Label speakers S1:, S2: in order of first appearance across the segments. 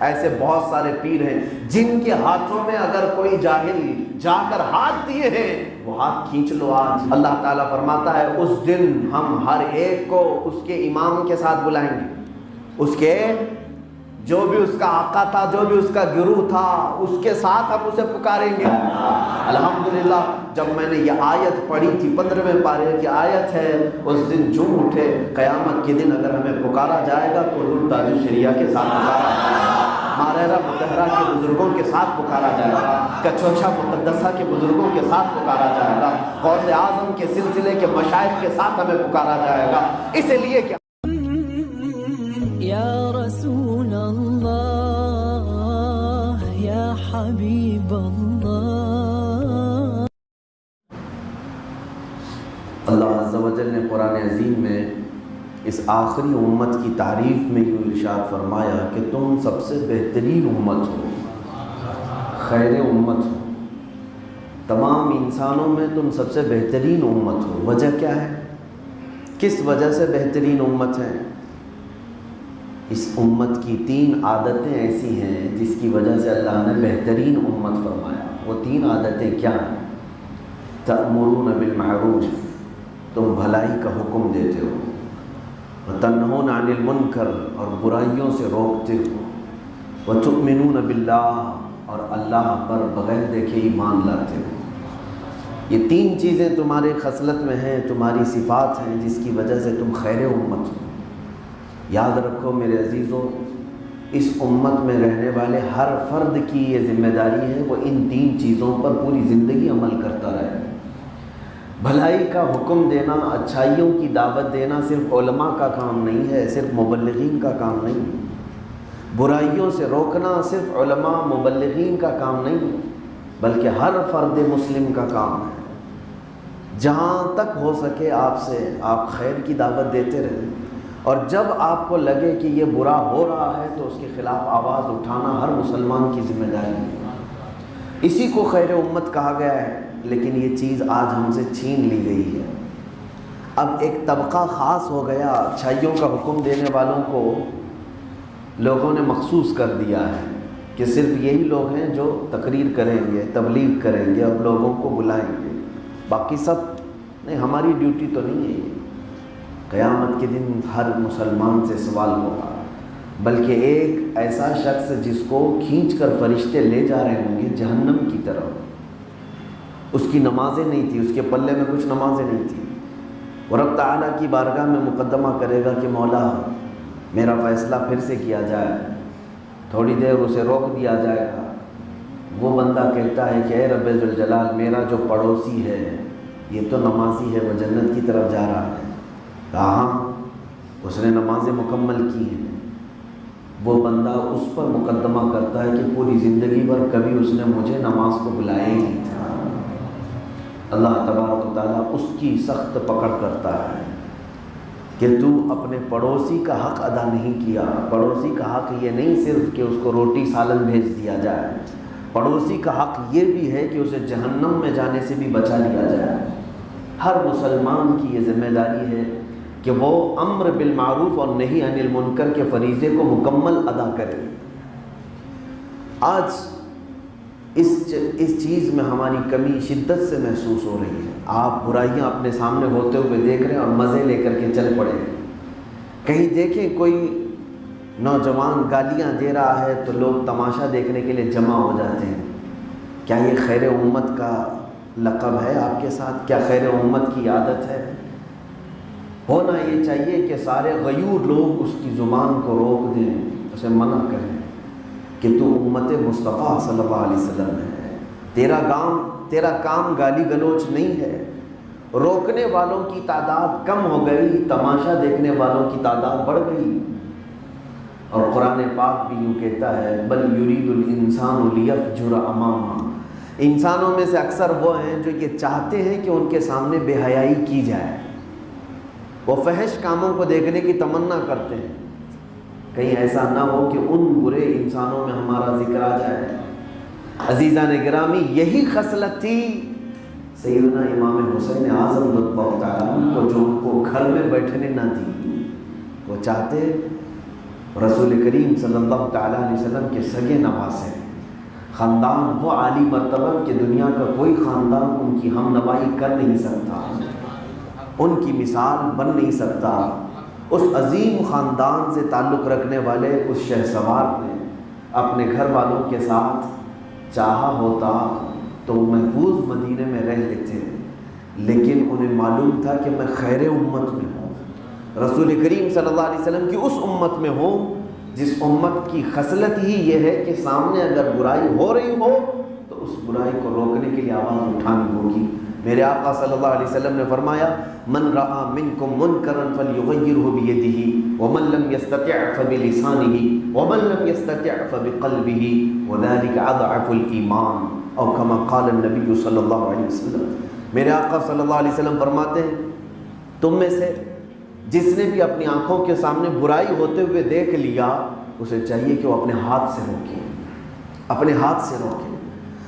S1: ایسے بہت سارے پیر ہیں جن کے ہاتھوں میں اگر کوئی جاہل جا کر ہاتھ دیے ہیں وہ ہاتھ کھینچ لو آج۔ اللہ تعالیٰ فرماتا ہے اس دن ہم ہر ایک کو اس کے امام کے ساتھ بلائیں گے، اس کے جو بھی اس کا آقا تھا، جو بھی اس کا گروہ تھا، اس کے ساتھ ہم اسے پکاریں گے۔ الحمدللہ جب میں نے یہ آیت پڑھی تھی، 15ویں پارے کی آیت ہے، اس دن جھوم اٹھے۔ قیامت کے دن اگر ہمیں پکارا جائے گا تو حضور تاج الشریعہ کے ساتھ پکارا جائے گا، ماریرہ مطہرہ کے بزرگوں کے ساتھ پکارا جائے گا، کچوچا مقدسہ کے بزرگوں کے ساتھ پکارا جائے گا، غوث اعظم کے سلسلے کے مشائخ کے ساتھ ہمیں پکارا جائے گا۔ اس لیے کہ
S2: یا رسول اللہ، یا حبیب اللہ۔
S1: اللہ عز و جل نے قرآن عظیم میں اس آخری امت کی تعریف میں یوں ارشاد فرمایا کہ تم سب سے بہترین امت ہو، خیر امت ہو، تمام انسانوں میں تم سب سے بہترین امت ہو۔ وجہ کیا ہے؟ کس وجہ سے بہترین امت ہے؟ اس امت کی 3 عادتیں ایسی ہیں جس کی وجہ سے اللہ نے بہترین امت فرمایا۔ وہ 3 عادتیں کیا ہیں؟ تأمرون بالمعروف، تم بھلائی کا حکم دیتے ہو، وتنہون عن المنکر، اور برائیوں سے روکتے ہو، وتؤمنون باللہ، اور اللہ پر بغیر دیکھے ایمان لاتے ہو۔ یہ 3 چیزیں تمہارے خصلت میں ہیں، تمہاری صفات ہیں، جس کی وجہ سے تم خیر امت ہو۔ یاد رکھو میرے عزیزو، اس امت میں رہنے والے ہر فرد کی یہ ذمہ داری ہے وہ ان 3 چیزوں پر پوری زندگی عمل کرتا رہے۔ بھلائی کا حکم دینا، اچھائیوں کی دعوت دینا صرف علماء کا کام نہیں ہے، صرف مبلغین کا کام نہیں ہے۔ برائیوں سے روکنا صرف علماء مبلغین کا کام نہیں ہے، بلکہ ہر فرد مسلم کا کام ہے۔ جہاں تک ہو سکے آپ سے آپ خیر کی دعوت دیتے رہیں، اور جب آپ کو لگے کہ یہ برا ہو رہا ہے تو اس کے خلاف آواز اٹھانا ہر مسلمان کی ذمہ داری ہے۔ اسی کو خیر امت کہا گیا ہے، لیکن یہ چیز آج ہم سے چھین لی گئی ہے۔ اب ایک طبقہ خاص ہو گیا، اچھائیوں کا حکم دینے والوں کو لوگوں نے مخصوص کر دیا ہے کہ صرف یہی لوگ ہیں جو تقریر کریں گے، تبلیغ کریں گے اور لوگوں کو بلائیں گے، باقی سب نہیں۔ ہماری ڈیوٹی تو نہیں ہے یہ۔ قیامت کے دن ہر مسلمان سے سوال ہوگا، بلکہ ایک ایسا شخص جس کو کھینچ کر فرشتے لے جا رہے ہوں گے جہنم کی طرف، اس کی نمازیں نہیں تھی، اس کے پلے میں کچھ نمازیں نہیں تھی، وہ رب تعالیٰ کی بارگاہ میں مقدمہ کرے گا کہ مولا میرا فیصلہ پھر سے کیا جائے۔ تھوڑی دیر اسے روک دیا جائے گا، وہ بندہ کہتا ہے کہ اے رب ذوالجلال، میرا جو پڑوسی ہے یہ تو نمازی ہے، وہ جنت کی طرف جا رہا ہے۔ کہاں؟ اس نے نمازیں مکمل کی ہیں۔ وہ بندہ اس پر مقدمہ کرتا ہے کہ پوری زندگی بھر کبھی اس نے مجھے نماز کو بلایا ہی نہیں تھا۔ اللہ تبارک و تعالیٰ اس کی سخت پکڑ کرتا ہے کہ تو اپنے پڑوسی کا حق ادا نہیں کیا۔ پڑوسی کا حق یہ نہیں صرف کہ اس کو روٹی سالن بھیج دیا جائے، پڑوسی کا حق یہ بھی ہے کہ اسے جہنم میں جانے سے بھی بچا لیا جائے۔ ہر مسلمان کی یہ ذمہ داری ہے کہ وہ امر بالمعروف اور نہی عن المنکر کے فریضے کو مکمل ادا کرے۔ آج اس چیز میں ہماری کمی شدت سے محسوس ہو رہی ہے۔ آپ برائیاں اپنے سامنے ہوتے ہوئے دیکھ رہے ہیں اور مزے لے کر کے چل پڑے ہیں۔ کہیں دیکھیں کوئی نوجوان گالیاں دے رہا ہے تو لوگ تماشا دیکھنے کے لیے جمع ہو جاتے ہیں۔ کیا یہ خیر امت کا لقب ہے آپ کے ساتھ؟ کیا خیر امت کی عادت ہے؟ ہونا یہ چاہیے کہ سارے غیور لوگ اس کی زبان کو روک دیں، اسے منع کریں کہ تو امت مصطفیٰ صلی اللہ علیہ وسلم ہے، تیرا کام گالی گلوچ نہیں ہے۔ روکنے والوں کی تعداد کم ہو گئی، تماشا دیکھنے والوں کی تعداد بڑھ گئی۔ اور قرآن پاک بھی یوں کہتا ہے بل یرید الانسان لیفجر امامہ، انسانوں میں سے اکثر وہ ہیں جو یہ چاہتے ہیں کہ ان کے سامنے بے حیائی کی جائے، وہ فحش کاموں کو دیکھنے کی تمنا کرتے ہیں، کہیں ایسا نہ ہو کہ ان برے انسانوں میں ہمارا ذکر آ جائے۔ عزیزان گرامی، یہی خصلت تھی سیدنا امام حسین اعظم رضی اللہ تعالیٰ عنہ کو، جو ان کو گھر میں بیٹھنے نہ دی۔ وہ چاہتے رسول کریم صلی اللہ تعالیٰ علیہ وسلم کے سگے نواسے خاندان وہ عالی مرتبہ کہ دنیا کا کوئی خاندان ان کی ہم نوائی کر نہیں سکتا، ان کی مثال بن نہیں سکتا۔ اس عظیم خاندان سے تعلق رکھنے والے اس شہسوار نے اپنے گھر والوں کے ساتھ چاہا ہوتا تو وہ محفوظ مدینے میں رہ لیتے، لیکن انہیں معلوم تھا کہ میں خیر امت میں ہوں، رسول کریم صلی اللہ علیہ وسلم کی اس امت میں ہوں جس امت کی خصلت ہی یہ ہے کہ سامنے اگر برائی ہو رہی ہو تو اس برائی کو روکنے کے لیے آواز اٹھانی ہوگی۔ میرے آقا صلی اللہ علیہ وسلم نے فرمایا من رأى منکم منکرا فلیغیرہ بیدہ ومن لم یستطع فبلسانہ ومن لم یستطع فبقلبہ وذلک اضعف الایمان او کما قال النبی صلی اللہ علیہ وسلم۔ میرے آقا صلی اللہ علیہ وسلم فرماتے ہیں تم میں سے جس نے بھی اپنی آنکھوں کے سامنے برائی ہوتے ہوئے دیکھ لیا اسے چاہیے کہ وہ اپنے ہاتھ سے روکے، اپنے ہاتھ سے روکے،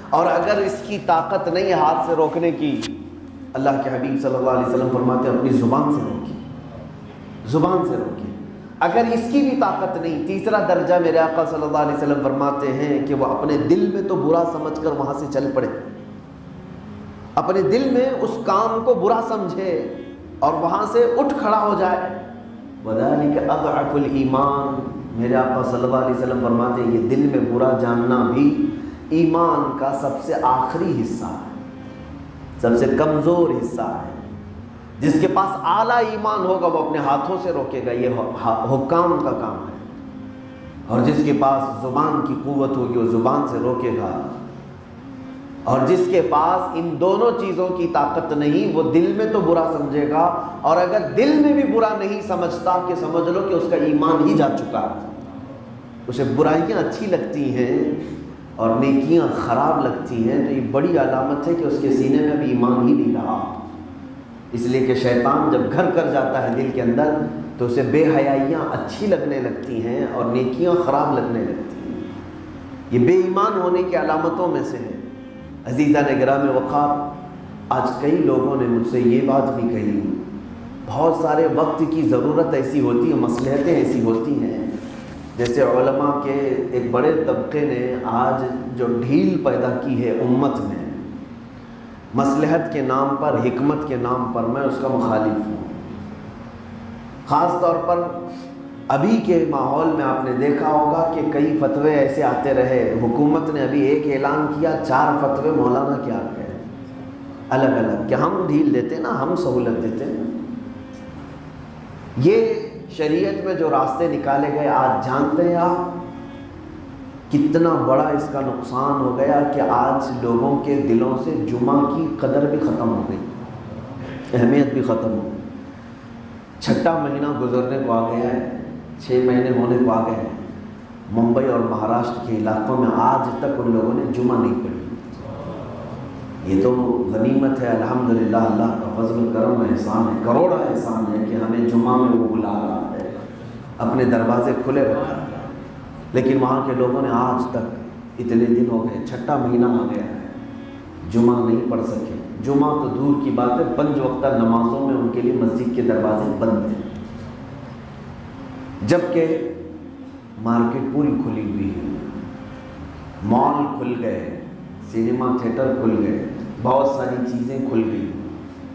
S1: اور اگر اس کی طاقت نہیں ہے ہاتھ سے روکنے کی، اللہ کے حبیب صلی اللہ علیہ وسلم فرماتے ہیں اپنی زبان سے روکے، زبان سے روکے۔ اگر اس کی بھی طاقت نہیں، تیسرا درجہ میرے آقا صلی اللہ علیہ وسلم فرماتے ہیں کہ وہ اپنے دل میں تو برا سمجھ کر وہاں سے چل پڑے، اپنے دل میں اس کام کو برا سمجھے اور وہاں سے اٹھ کھڑا ہو جائے، وَذَلِكَ أَضْعَفُ الْإِيمَانِ۔ میرے آقا صلی اللہ علیہ وسلم فرماتے ہیں یہ دل میں برا جاننا بھی ایمان کا سب سے آخری حصہ ہے، سب سے کمزور حصہ ہے۔ جس کے پاس اعلیٰ ایمان ہوگا وہ اپنے ہاتھوں سے روکے گا، یہ حکام کا کام ہے، اور جس کے پاس زبان کی قوت ہوگی وہ زبان سے روکے گا، اور جس کے پاس ان دونوں چیزوں کی طاقت نہیں وہ دل میں تو برا سمجھے گا، اور اگر دل میں بھی برا نہیں سمجھتا کہ سمجھ لو کہ اس کا ایمان ہی جا چکا ہے، اسے برائیاں اچھی لگتی ہیں اور نیکیاں خراب لگتی ہیں، تو یہ بڑی علامت ہے کہ اس کے سینے میں بھی ایمان ہی نہیں رہا۔ اس لیے کہ شیطان جب گھر کر جاتا ہے دل کے اندر تو اسے بے حیائیاں اچھی لگنے لگتی ہیں اور نیکیاں خراب لگنے لگتی ہیں، یہ بے ایمان ہونے کی علامتوں میں سے ہے۔ عزیزان گرامی وقار، آج کئی لوگوں نے مجھ سے یہ بات بھی کہی، بہت سارے وقت کی ضرورت ایسی ہوتی ہے، مصلحتیں ایسی ہوتی ہیں، جیسے علماء کے ایک بڑے طبقے نے آج جو ڈھیل پیدا کی ہے امت میں، مصلحت کے نام پر، حکمت کے نام پر، میں اس کا مخالف ہوں۔ خاص طور پر ابھی کے ماحول میں آپ نے دیکھا ہوگا کہ کئی فتوے ایسے آتے رہے، حکومت نے ابھی ایک اعلان کیا، 4 فتوے مولانا کے آ گئے الگ الگ، کہ ہم ڈھیل دیتے نا، ہم سہولت دیتے ہیں۔ یہ شریعت میں جو راستے نکالے گئے، آج جانتے ہیں آپ کتنا بڑا اس کا نقصان ہو گیا کہ آج لوگوں کے دلوں سے جمعہ کی قدر بھی ختم ہو گئی، اہمیت بھی ختم ہو گئی۔ 6واں مہینہ گزرنے کو آ گیا ہے، 6 مہینے ہونے کو آ گئے ہیں، ممبئی اور مہاراشٹر کے علاقوں میں آج تک ان لوگوں نے جمعہ نہیں پڑھی۔ یہ تو غنیمت ہے، الحمدللہ، اللہ کا فضل و کرم و احسان ہے، کروڑا احسان ہے کہ ہمیں جمعہ میں وہ بلا رہا ہے، اپنے دروازے کھلے رکھا ہے، لیکن وہاں کے لوگوں نے آج تک اتنے دن ہو گئے، 6واں مہینہ آ گیا ہے، جمعہ نہیں پڑھ سکے۔ جمعہ تو دور کی بات ہے، 5 وقتہ نمازوں میں ان کے لیے مسجد کے دروازے بند ہیں، جبکہ مارکیٹ پوری کھلی ہوئی ہے، مال کھل گئے، سینما تھیٹر کھل گئے، بہت ساری چیزیں کھل گئی،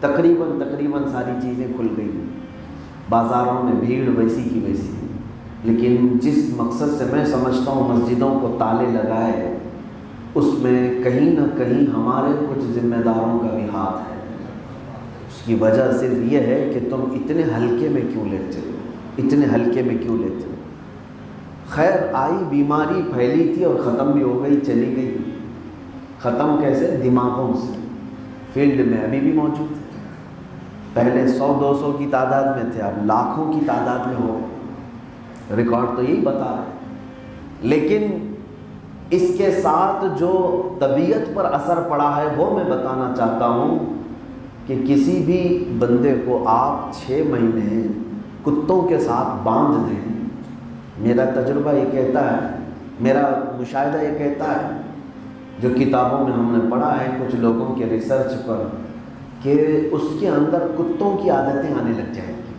S1: تقریباً ساری چیزیں کھل گئی، بازاروں میں بھیڑ ویسی کی ویسی، لیکن جس مقصد سے میں سمجھتا ہوں مسجدوں کو تالے لگائے، اس میں کہیں نہ کہیں ہمارے کچھ ذمہ داروں کا بھی ہاتھ ہے۔ اس کی وجہ صرف یہ ہے کہ تم اتنے ہلکے میں کیوں لیتے ہو، اتنے ہلکے میں کیوں لیتے ہو۔ خیر، آئی بیماری، پھیلی تھی اور ختم بھی ہو گئی، چلی گئی۔ ختم کیسے؟ دماغوں سے۔ فیلڈ میں ابھی بھی موجود ہے، پہلے 100-200 کی تعداد میں تھے، اب لاکھوں کی تعداد میں ہو گئے، ریکارڈ تو یہی بتا رہے ہیں۔ لیکن اس کے ساتھ جو طبیعت پر اثر پڑا ہے وہ میں بتانا چاہتا ہوں کہ کسی بھی بندے کو آپ 6 مہینے کتوں کے ساتھ باندھ دیں، میرا تجربہ یہ کہتا ہے، میرا مشاہدہ یہ کہتا ہے، جو کتابوں میں ہم نے پڑھا ہے کچھ لوگوں کے ریسرچ پر، کہ اس کے اندر کتوں کی عادتیں آنے لگ جائیں گی،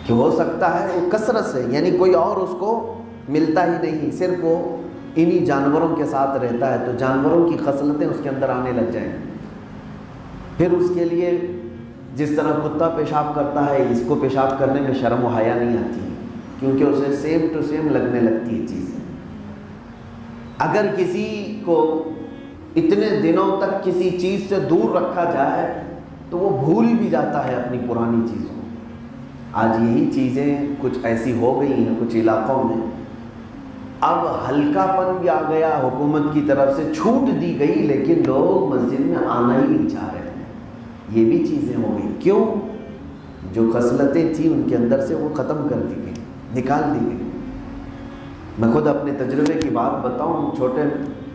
S1: کہ ہو سکتا ہے وہ کثرت سے، یعنی کوئی اور اس کو ملتا ہی نہیں، صرف وہ انہی جانوروں کے ساتھ رہتا ہے، تو جانوروں کی خصلتیں اس کے اندر آنے لگ جائیں۔ پھر اس کے لیے جس طرح کتا پیشاب کرتا ہے، اس کو پیشاب کرنے میں شرم و حیا نہیں آتی، کیونکہ اسے سیم ٹو سیم لگنے لگتی ہے چیزیں۔ اگر کسی کو اتنے دنوں تک کسی چیز سے دور رکھا جائے تو وہ بھول بھی جاتا ہے اپنی پرانی چیزوں۔ آج یہی چیزیں کچھ ایسی ہو گئی ہیں کچھ علاقوں میں، اب ہلکا پن بھی آ گیا، حکومت کی طرف سے چھوٹ دی گئی، لیکن لوگ مسجد میں آنا ہی نہیں چاہ رہے ہیں۔ یہ بھی چیزیں ہو گئی، کیوں؟ جو خصلتیں تھیں ان کے اندر سے وہ ختم کر دی گئی، نکال دی گئی۔ میں خود اپنے تجربے کی بات بتاؤں، چھوٹے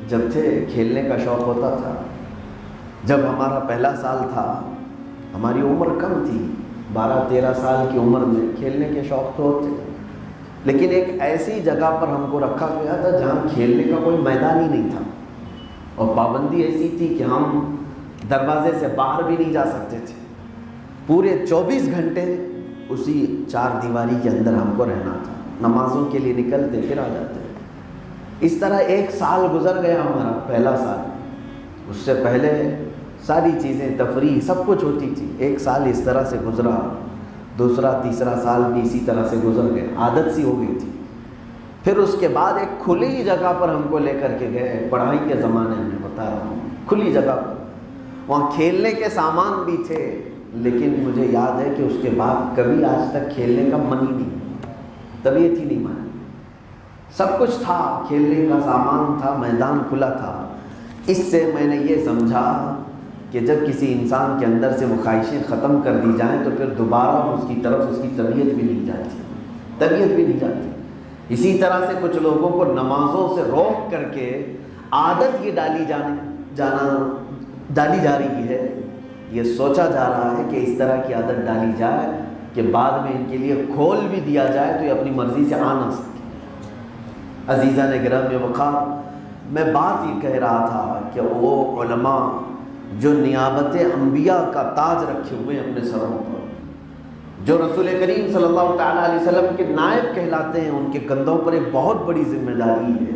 S1: جب تھے کھیلنے کا شوق ہوتا تھا۔ جب ہمارا پہلا سال تھا، ہماری عمر کم تھی، 12-13 سال کی عمر میں کھیلنے کے شوق تو ہوتے، لیکن ایک ایسی جگہ پر ہم کو رکھا گیا تھا جہاں کھیلنے کا کوئی میدان ہی نہیں تھا، اور پابندی ایسی تھی کہ ہم دروازے سے باہر بھی نہیں جا سکتے تھے، پورے 24 گھنٹے اسی 4 دیواری کے اندر ہم کو رہنا تھا، نمازوں کے لیے نکلتے پھر آ جاتے۔ اس طرح 1 سال گزر گیا ہمارا پہلا سال، اس سے پہلے ساری چیزیں تفریح سب کچھ ہوتی تھی، 1 سال اس طرح سے گزرا، دوسرا تیسرا سال بھی اسی طرح سے گزر گئے، عادت سی ہو گئی تھی۔ پھر اس کے بعد ایک کھلی جگہ پر ہم کو لے کر کے گئے، پڑھائی کے زمانے میں بتا رہا ہوں، کھلی جگہ پر، وہاں کھیلنے کے سامان بھی تھے، لیکن مجھے یاد ہے کہ اس کے بعد کبھی آج تک کھیلنے کا من ہی نہیں، طبیعت ہی نہیں مانی، سب کچھ تھا، کھیلنے کا سامان تھا، میدان کھلا تھا۔ اس سے میں نے یہ سمجھا کہ جب کسی انسان کے اندر سے وہ خواہشیں ختم کر دی جائیں تو پھر دوبارہ اس کی طرف اس کی طبیعت بھی نہیں جاتی، طبیعت بھی نہیں جاتی۔ اسی طرح سے کچھ لوگوں کو نمازوں سے روک کر کے عادت یہ ڈالی جا رہی ہے، یہ سوچا جا رہا ہے کہ اس طرح کی عادت ڈالی جائے کہ بعد میں ان کے لیے کھول بھی دیا جائے تو یہ اپنی مرضی سے آ نہ سکے۔ عزیزان گرامی وقار، میں بات یہ کہہ رہا تھا کہ وہ علماء جو نیابت انبیاء کا تاج رکھے ہوئے اپنے سروں پر، جو رسول کریم صلی اللہ تعالیٰ علیہ وسلم کے نائب کہلاتے ہیں، ان کے کندھوں پر ایک بہت بڑی ذمہ داری ہے۔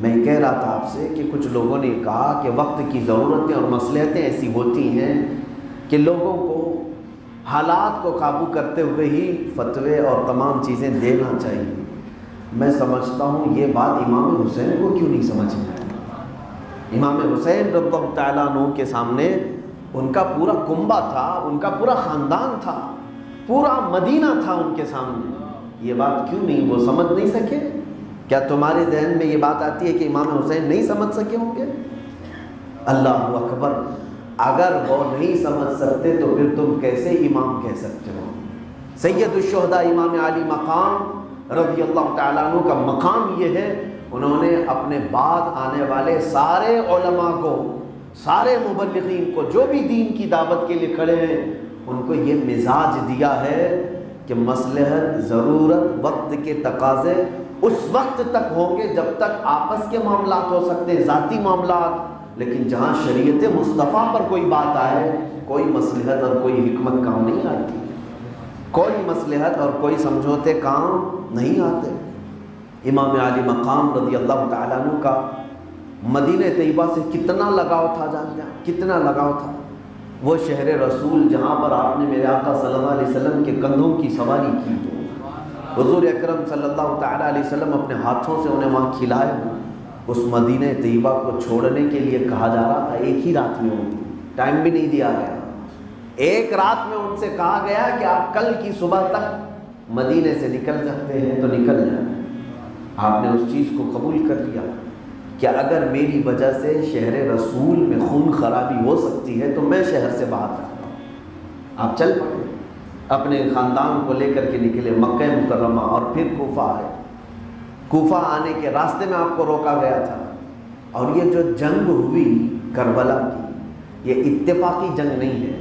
S1: میں کہہ رہا تھا آپ سے کہ کچھ لوگوں نے کہا کہ وقت کی ضرورتیں اور مصلحتیں ایسی ہوتی ہیں کہ لوگوں کو حالات کو قابو کرتے ہوئے ہی فتوے اور تمام چیزیں دینا چاہیے۔ میں سمجھتا ہوں یہ بات امام حسین کو کیوں نہیں سمجھ میں آئی؟ امام حسین رضی اللہ تعالیٰ عنہ کے سامنے ان کا پورا کنبہ تھا، ان کا پورا خاندان تھا، پورا مدینہ تھا ان کے سامنے، یہ بات کیوں نہیں وہ سمجھ نہیں سکے؟ کیا تمہارے ذہن میں یہ بات آتی ہے کہ امام حسین نہیں سمجھ سکے ہوں گے؟ اللہ اکبر، اگر وہ نہیں سمجھ سکتے تو پھر تم کیسے امام کہہ سکتے ہو؟ سید الشہداء امام علی مقام رضی اللہ تعالیٰ عنہ کا مقام یہ ہے، انہوں نے اپنے بعد آنے والے سارے علماء کو، سارے مبلغین کو، جو بھی دین کی دعوت کے لیے کھڑے ہیں، ان کو یہ مزاج دیا ہے کہ مصلحت، ضرورت، وقت کے تقاضے اس وقت تک ہوں گے جب تک آپس کے معاملات ہو سکتے ہیں، ذاتی معاملات، لیکن جہاں شریعت مصطفیٰ پر کوئی بات آئے، کوئی مصلحت اور کوئی حکمت کام نہیں آتی، کوئی مصلحت اور کوئی سمجھوتے کام نہیں آتے۔ امام علی مقام رضی اللہ تعالیٰ عنہ کا مدینہ طیبہ سے کتنا لگاؤ تھا، جانتے ہیں کتنا لگاؤ تھا؟ وہ شہر رسول جہاں پر آپ نے میرے آقا صلی اللہ علیہ وسلم کے کندھوں کی سواری کی، حضور اکرم صلی اللہ تعالیٰ علیہ وسلم اپنے ہاتھوں سے انہیں وہاں کھلائے، اس مدینہ طیبہ کو چھوڑنے کے لیے کہا جا رہا تھا ایک ہی رات میں ہوگی، ٹائم بھی نہیں دیا گیا، ایک رات میں ان سے کہا گیا کہ آپ کل کی صبح تک مدینے سے نکل سکتے ہیں تو نکل جائیں۔ آپ نے اس چیز کو قبول کر لیا کہ اگر میری وجہ سے شہر رسول میں خون خرابی ہو سکتی ہے تو میں شہر سے باہر جاتا ہوں۔ آپ چل پڑے، اپنے خاندان کو لے کر کے نکلے، مکہ مکرمہ اور پھر کوفہ آئے۔ کوفہ آنے کے راستے میں آپ کو روکا گیا تھا، اور یہ جو جنگ ہوئی کربلا کی، یہ اتفاقی جنگ نہیں ہے۔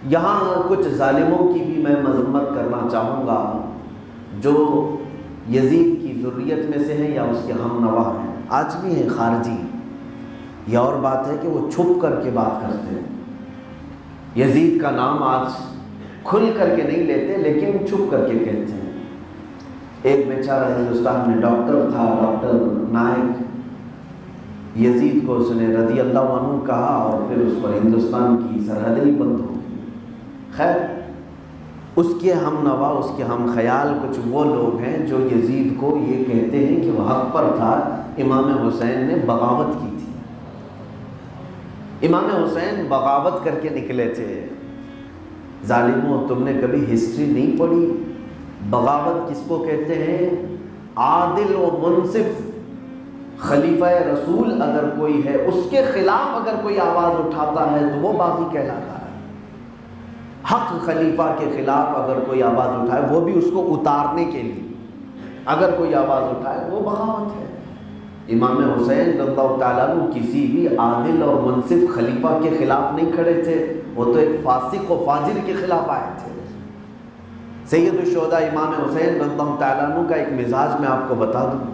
S1: یہاں کچھ ظالموں کی بھی میں مذمت کرنا چاہوں گا جو یزید کی ذریت میں سے ہیں یا اس کے ہم نوا ہیں، آج بھی ہیں خارجی۔ یہ اور بات ہے کہ وہ چھپ کر کے بات کرتے ہیں۔ یزید کا نام آج کھل کر کے نہیں لیتے لیکن چھپ کر کے کہتے ہیں۔ ایک بیچارہ ہندوستان میں ڈاکٹر تھا، ڈاکٹر نائک، یزید کو اس نے رضی اللہ عنہ کہا اور پھر اس پر ہندوستان کی سرحدیں ہی بند ہو گئی۔ خیر، اس کے ہم نوا، اس کے ہم خیال کچھ وہ لوگ ہیں جو یزید کو یہ کہتے ہیں کہ وہ حق پر تھا، امام حسین نے بغاوت کی تھی۔ امام حسین بغاوت کر کے نکلے تھے۔ ظالموں، تم نے کبھی ہسٹری نہیں پڑھی؟ بغاوت کس کو کہتے ہیں؟ عادل و منصف خلیفہ رسول اگر کوئی ہے، اس کے خلاف اگر کوئی آواز اٹھاتا ہے تو وہ باغی کہلاتا ہے۔ حق خلیفہ کے خلاف اگر کوئی آواز اٹھائے، وہ بھی اس کو اتارنے کے لیے اگر کوئی آواز اٹھائے، وہ بغاوت ہے۔ امام حسین رضی اللہ تعالیٰ عنہ کسی بھی عادل اور منصف خلیفہ کے خلاف نہیں کھڑے تھے، وہ تو ایک فاسق و فاجر کے خلاف آئے تھے۔ سید الشہداء امام حسین رضی اللہ تعالیٰ عنہ کا ایک مزاج میں آپ کو بتا دوں،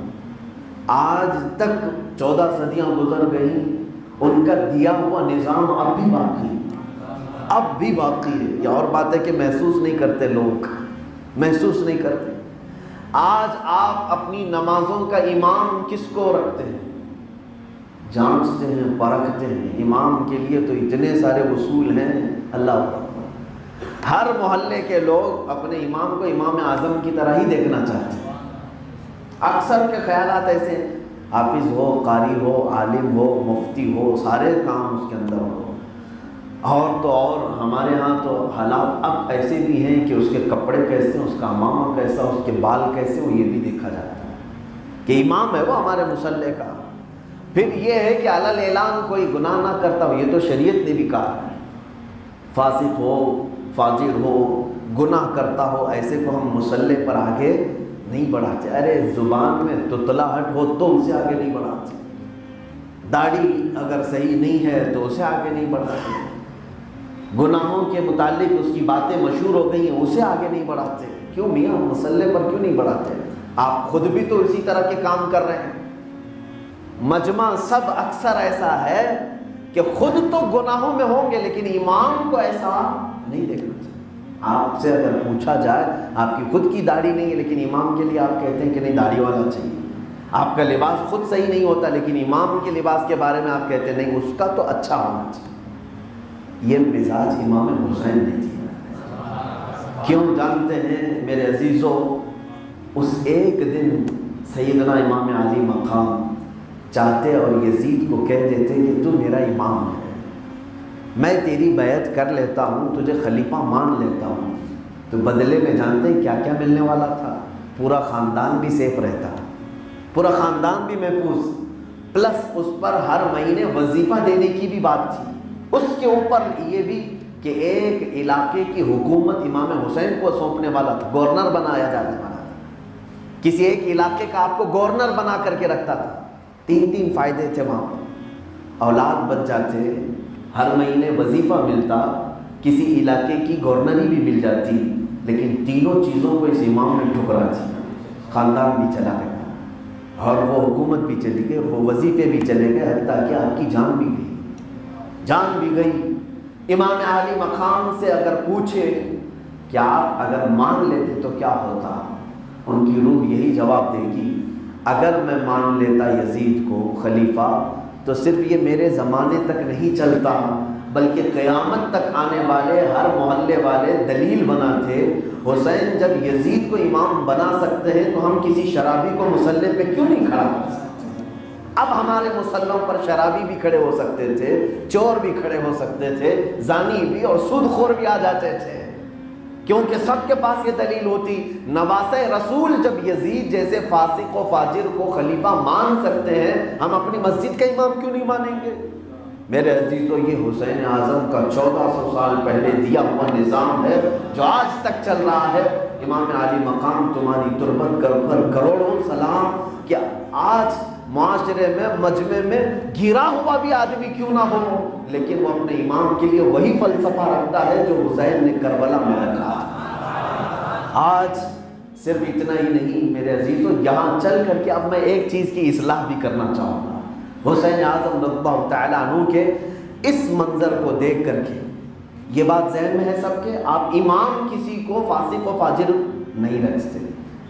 S1: آج تک 14 صدیاں گزر گئیں، ان کا دیا ہوا نظام اب بھی باقی ہے، اب بھی باقی ہے۔ یہ اور بات ہے کہ محسوس نہیں کرتے، لوگ محسوس نہیں کرتے۔ آج آپ اپنی نمازوں کا امام کس کو رکھتے ہیں؟ جانچتے ہیں، پرکھتے ہیں۔ امام کے لیے تو اتنے سارے اصول ہیں، اللہ اکبر۔ ہر محلے کے لوگ اپنے امام کو امام اعظم کی طرح ہی دیکھنا چاہتے ہیں۔ اکثر کے خیالات ایسے، حافظ ہو، قاری ہو، عالم ہو، مفتی ہو، سارے کام اس کے اندر ہو۔ اور تو اور ہمارے ہاں تو حالات اب ایسے بھی ہیں کہ اس کے کپڑے کیسے، اس کا امامہ کیسا، اس کے بال کیسے، وہ یہ بھی دیکھا جاتا ہے کہ امام ہے وہ ہمارے مصلی کا۔ پھر یہ ہے کہ علی الاعلان کوئی گناہ نہ کرتا ہو، یہ تو شریعت نے بھی کہا ہے۔ فاسق ہو، فاجر ہو، گناہ کرتا ہو، ایسے کو ہم مصلی پر آگے نہیں بڑھاتے۔ ارے زبان میں تتلاہٹ ہو تو اسے آگے نہیں بڑھاتے، داڑھی اگر صحیح نہیں ہے تو اسے آگے نہیں بڑھاتے، گناہوں کے متعلق اس کی باتیں مشہور ہو گئی ہیں، اسے آگے نہیں بڑھاتے۔ کیوں میاں مصلی پر کیوں نہیں بڑھاتے؟ آپ خود بھی تو اسی طرح کے کام کر رہے ہیں۔ مجمع سب اکثر ایسا ہے کہ خود تو گناہوں میں ہوں گے لیکن امام کو ایسا نہیں دیکھنا چاہیے۔ آپ سے اگر پوچھا جائے، آپ کی خود کی داڑھی نہیں ہے لیکن امام کے لیے آپ کہتے ہیں کہ نہیں داڑھی والا چاہیے۔ آپ کا لباس خود صحیح نہیں ہوتا لیکن امام کے لباس کے بارے میں آپ کہتے ہیں نہیں اس کا تو اچھا ہونا چاہیے۔ یہ مزاج امام حسین نے دیا۔ کیوں جانتے ہیں میرے عزیزوں؟ اس ایک دن سیدنا امام علی مقام چاہتے اور یزید کو کہہ دیتے کہ تو میرا امام ہے، میں تیری بیعت کر لیتا ہوں، تجھے خلیفہ مان لیتا ہوں، تو بدلے میں جانتے ہیں کیا کیا ملنے والا تھا؟ پورا خاندان بھی سیف رہتا، پورا خاندان بھی محفوظ، پلس اس پر ہر مہینے وظیفہ دینے کی بھی بات تھی۔ اس کے اوپر یہ بھی کہ ایک علاقے کی حکومت امام حسین کو سونپنے والا تھا، گورنر بنایا جانے والا تھا، کسی ایک علاقے کا آپ کو گورنر بنا کر کے رکھتا تھا۔ تین فائدے تھے وہاں پر، اولاد بچ جاتے، ہر مہینے وظیفہ ملتا، کسی علاقے کی گورنری بھی مل جاتی، لیکن تینوں چیزوں کو اس امام نے ٹھکرا دیا۔ خاندان بھی چلا گیا اور وہ حکومت بھی چلی گئی، وہ وظیفے بھی چلے گئے، حتیٰ کہ آپ کی جان بھی گئی، جان بھی گئی۔ امام علی مقام سے اگر پوچھے کہ آپ اگر مان لیتے تو کیا ہوتا، ان کی روح یہی جواب دے گی، اگر میں مان لیتا یزید کو خلیفہ تو صرف یہ میرے زمانے تک نہیں چلتا بلکہ قیامت تک آنے والے ہر محلے والے دلیل بناتے، حسین جب یزید کو امام بنا سکتے ہیں تو ہم کسی شرابی کو مصلی پہ کیوں نہیں کھڑا کر سکتے؟ اب ہمارے مصلوں پر شرابی بھی کھڑے ہو سکتے تھے، چور بھی کھڑے ہو سکتے تھے، زانی بھی اور سود خور بھی آ جاتے تھے، کیونکہ سب کے پاس یہ دلیل ہوتی۔ نواسۂ رسول جب یزید جیسے فاسق و فاجر کو خلیفہ مان سکتے ہیں، ہم اپنی مسجد کا امام کیوں نہیں مانیں گے؟ میرے عزیزو، یہ حسین اعظم کا 1400 سال پہلے دیا ہوا نظام ہے جو آج تک چل رہا ہے۔ امام علی مقام تمہاری تربت پر کروڑوں سلام کہ آج معاشرے میں مجمع میں گرا ہوا بھی آدمی کیوں نہ ہو لیکن وہ اپنے امام کے لیے وہی فلسفہ رکھتا ہے جو حسین نے کربلا میں رکھا۔ آج صرف اتنا ہی نہیں میرے عزیزو، یہاں چل کر کے اب میں ایک چیز کی اصلاح بھی کرنا چاہوں گا۔ حسین اعظم رضی اللہ تعالیٰ عنہ کے اس منظر کو دیکھ کر کے یہ بات ذہن میں ہے سب کے. آپ امام کسی کو فاسق و فاجر نہیں رکھتے,